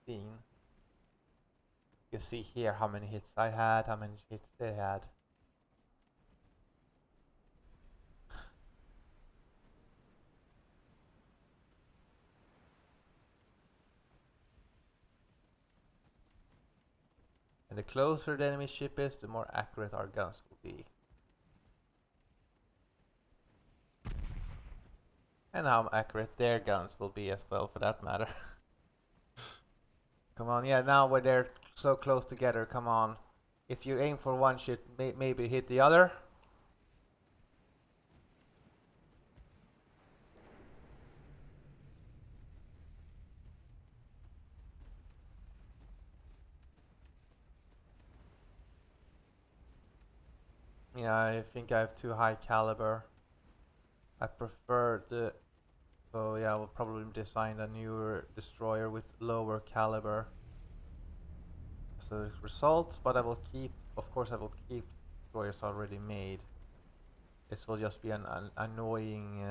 16. You can see here how many hits I had, how many hits they had. And the closer the enemy ship is, the more accurate our guns will be. And how accurate their guns will be as well, for that matter. Come on, yeah, now when they're so close together, come on. If you aim for one ship, maybe hit the other. Yeah, I think I have too high caliber. I prefer the... So yeah, I will probably design a newer destroyer with lower caliber. So results, but I will keep, of course I will keep destroyers already made. This will just be an annoying,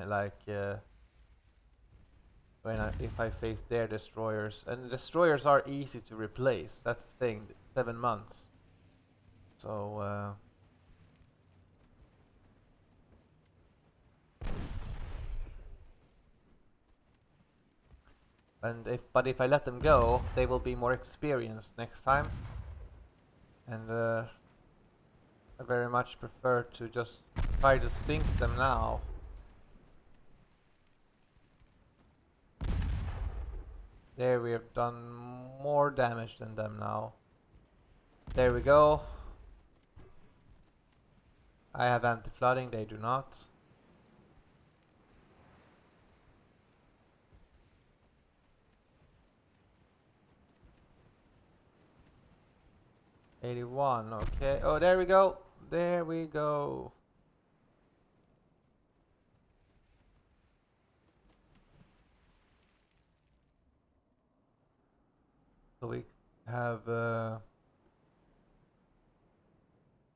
if I face their destroyers. And destroyers are easy to replace, that's the thing, 7 months. So, but if I let them go, they will be more experienced next time. And I very much prefer to just try to sink them now. There, we have done more damage than them now. There we go. I have anti-flooding, they do not. '81, okay. Oh, there we go. There we go. So we have a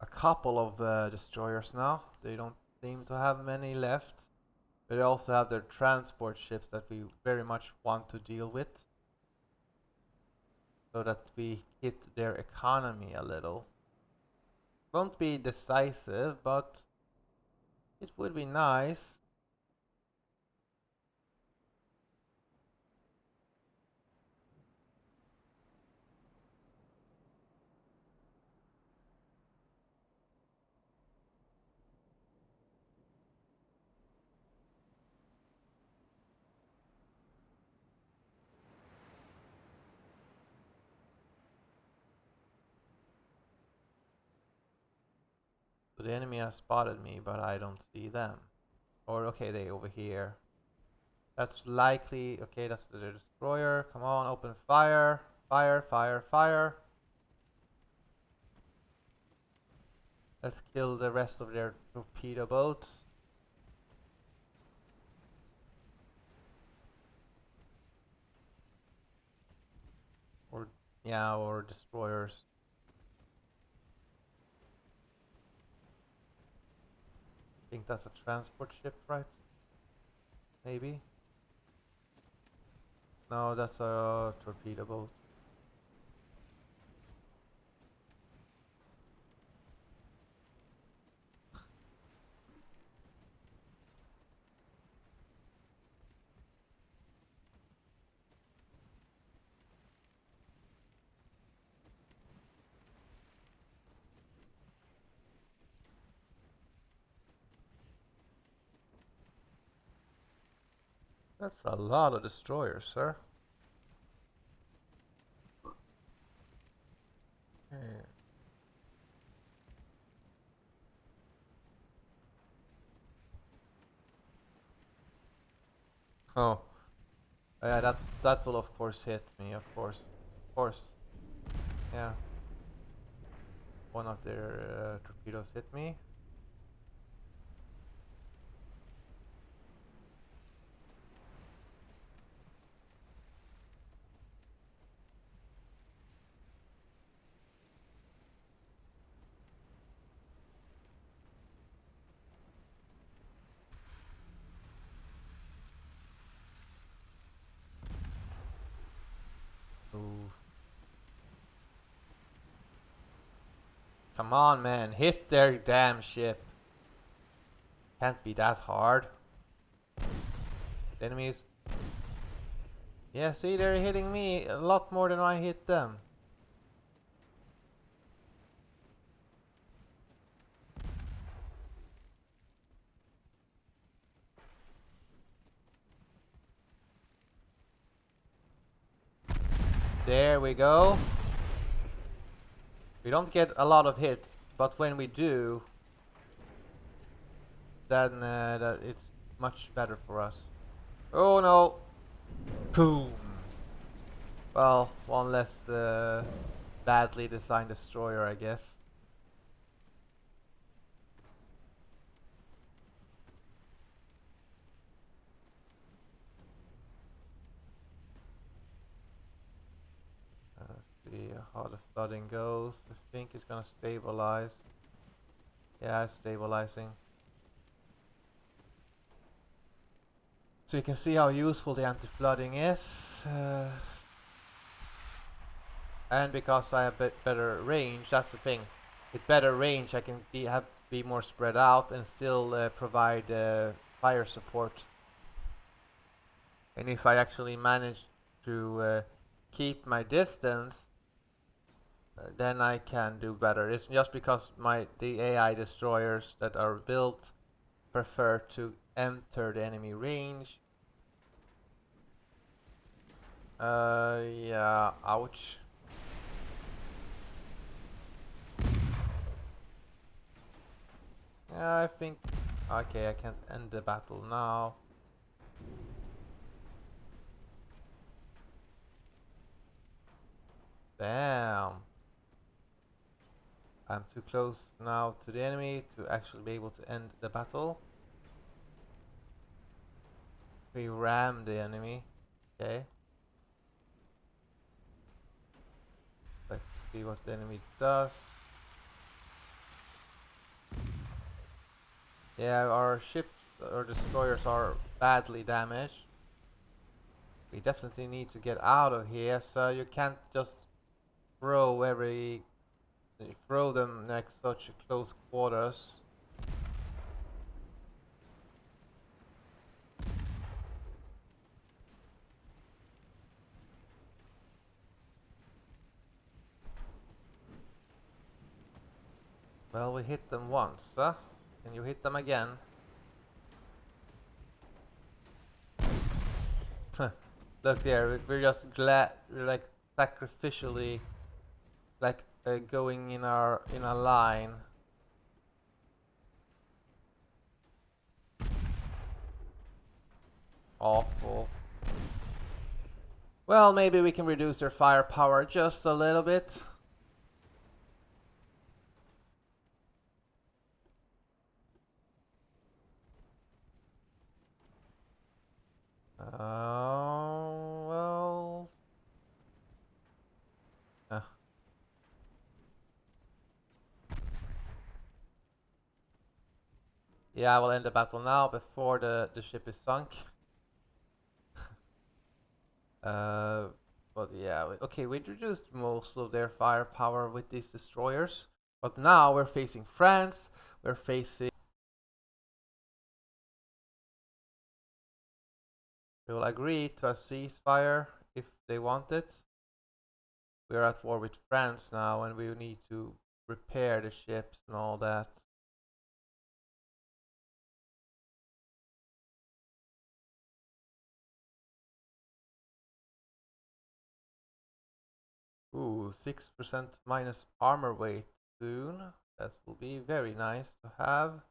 couple of destroyers now. They don't seem to have many left. But they also have their transport ships that we very much want to deal with, so that we hit their economy a little. Won't be decisive, but it would be nice. So the enemy has spotted me, but I don't see them. Or okay, they over here. That's likely. Okay, that's the destroyer. Come on, open fire. Fire, fire, fire. Let's kill the rest of their torpedo boats. Or, yeah, or destroyers. think that's a transport ship, right? Maybe? No, that's a torpedo boat. That's a lot of destroyers, sir. Yeah. Oh, yeah, that will of course hit me, of course. Of course. Yeah. One of their torpedoes hit me. Ooh. Come on, man. Hit their damn ship. Can't be that hard. The enemies. Yeah, see, they're hitting me a lot more than I hit them. There we go. We don't get a lot of hits, but when we do, then it's much better for us. Oh no! Boom! Well, one less badly designed destroyer, I guess. Let's see how the flooding goes. I think it's gonna stabilize. Yeah, it's stabilizing. So you can see how useful the anti-flooding is. And because I have better range, that's the thing. With better range, I can be more spread out and still provide fire support. And if I actually manage to keep my distance, then I can do better. It's just because the AI destroyers that are built prefer to enter the enemy range. Yeah, ouch. Yeah, I think... Okay, I can't end the battle now. Damn. I'm too close now to the enemy to actually be able to end the battle. We ram the enemy. Okay. Let's see what the enemy does. Yeah, our ships or destroyers are badly damaged. We definitely need to get out of here, so you can't just throw them next such close quarters. Well, we hit them once, huh? Can you hit them again? Look there, we're just glad, we're like sacrificially like going in a line. Awful. Well, maybe we can reduce their firepower just a little bit. Well... Yeah, I will end the battle now before the ship is sunk. Uh, but yeah, okay, we reduced most of their firepower with these destroyers. But now we're facing France. We're facing. We will agree to a ceasefire if they want it. We're at war with France now, and we need to repair the ships and all that. Ooh, 6% minus armor weight soon. That will be very nice to have.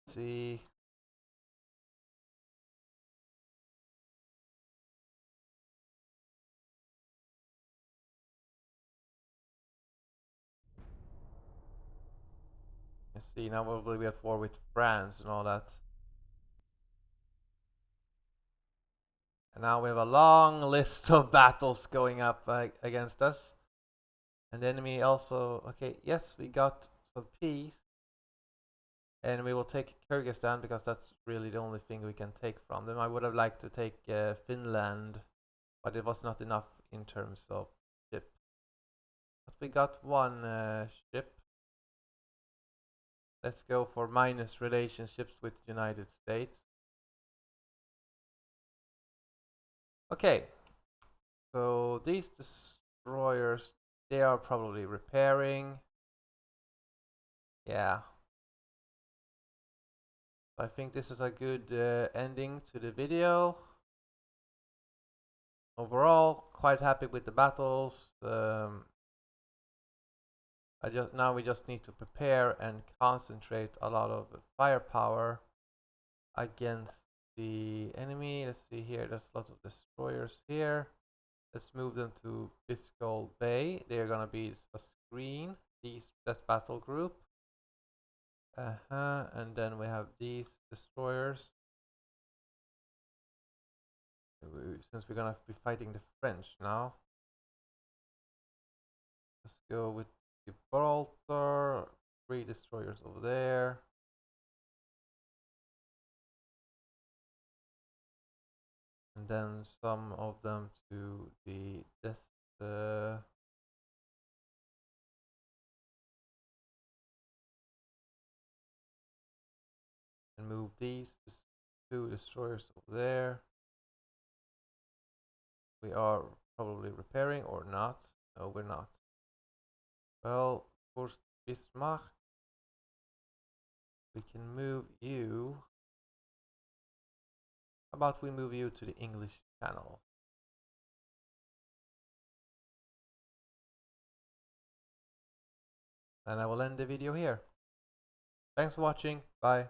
Let's see. Let's see. Now we'll be at war with France and all that. And now we have a long list of battles going up against us. And the enemy also. Okay, yes, we got some peace. And we will take Kyrgyzstan because that's really the only thing we can take from them. I would have liked to take Finland, but it was not enough in terms of ship. But we got one ship. Let's go for minus relationships with United States. Okay, so these destroyers, they are probably repairing. Yeah. I think this is a good ending to the video. Overall, quite happy with the battles. Now we just need to prepare and concentrate a lot of firepower against the enemy. Let's see here. There's lots of destroyers here. Let's move them to Biscold Bay. They're gonna be a screen. That battle group. And then we have these destroyers. Since we're gonna be fighting the French now, let's go with Gibraltar. 3 destroyers over there. And then some of them to the and move these 2 destroyers over there. We are probably repairing or not. No, we're not. Well, of course, Bismarck. We can move you. How about we move you to the English Channel? And I will end the video here. Thanks for watching. Bye.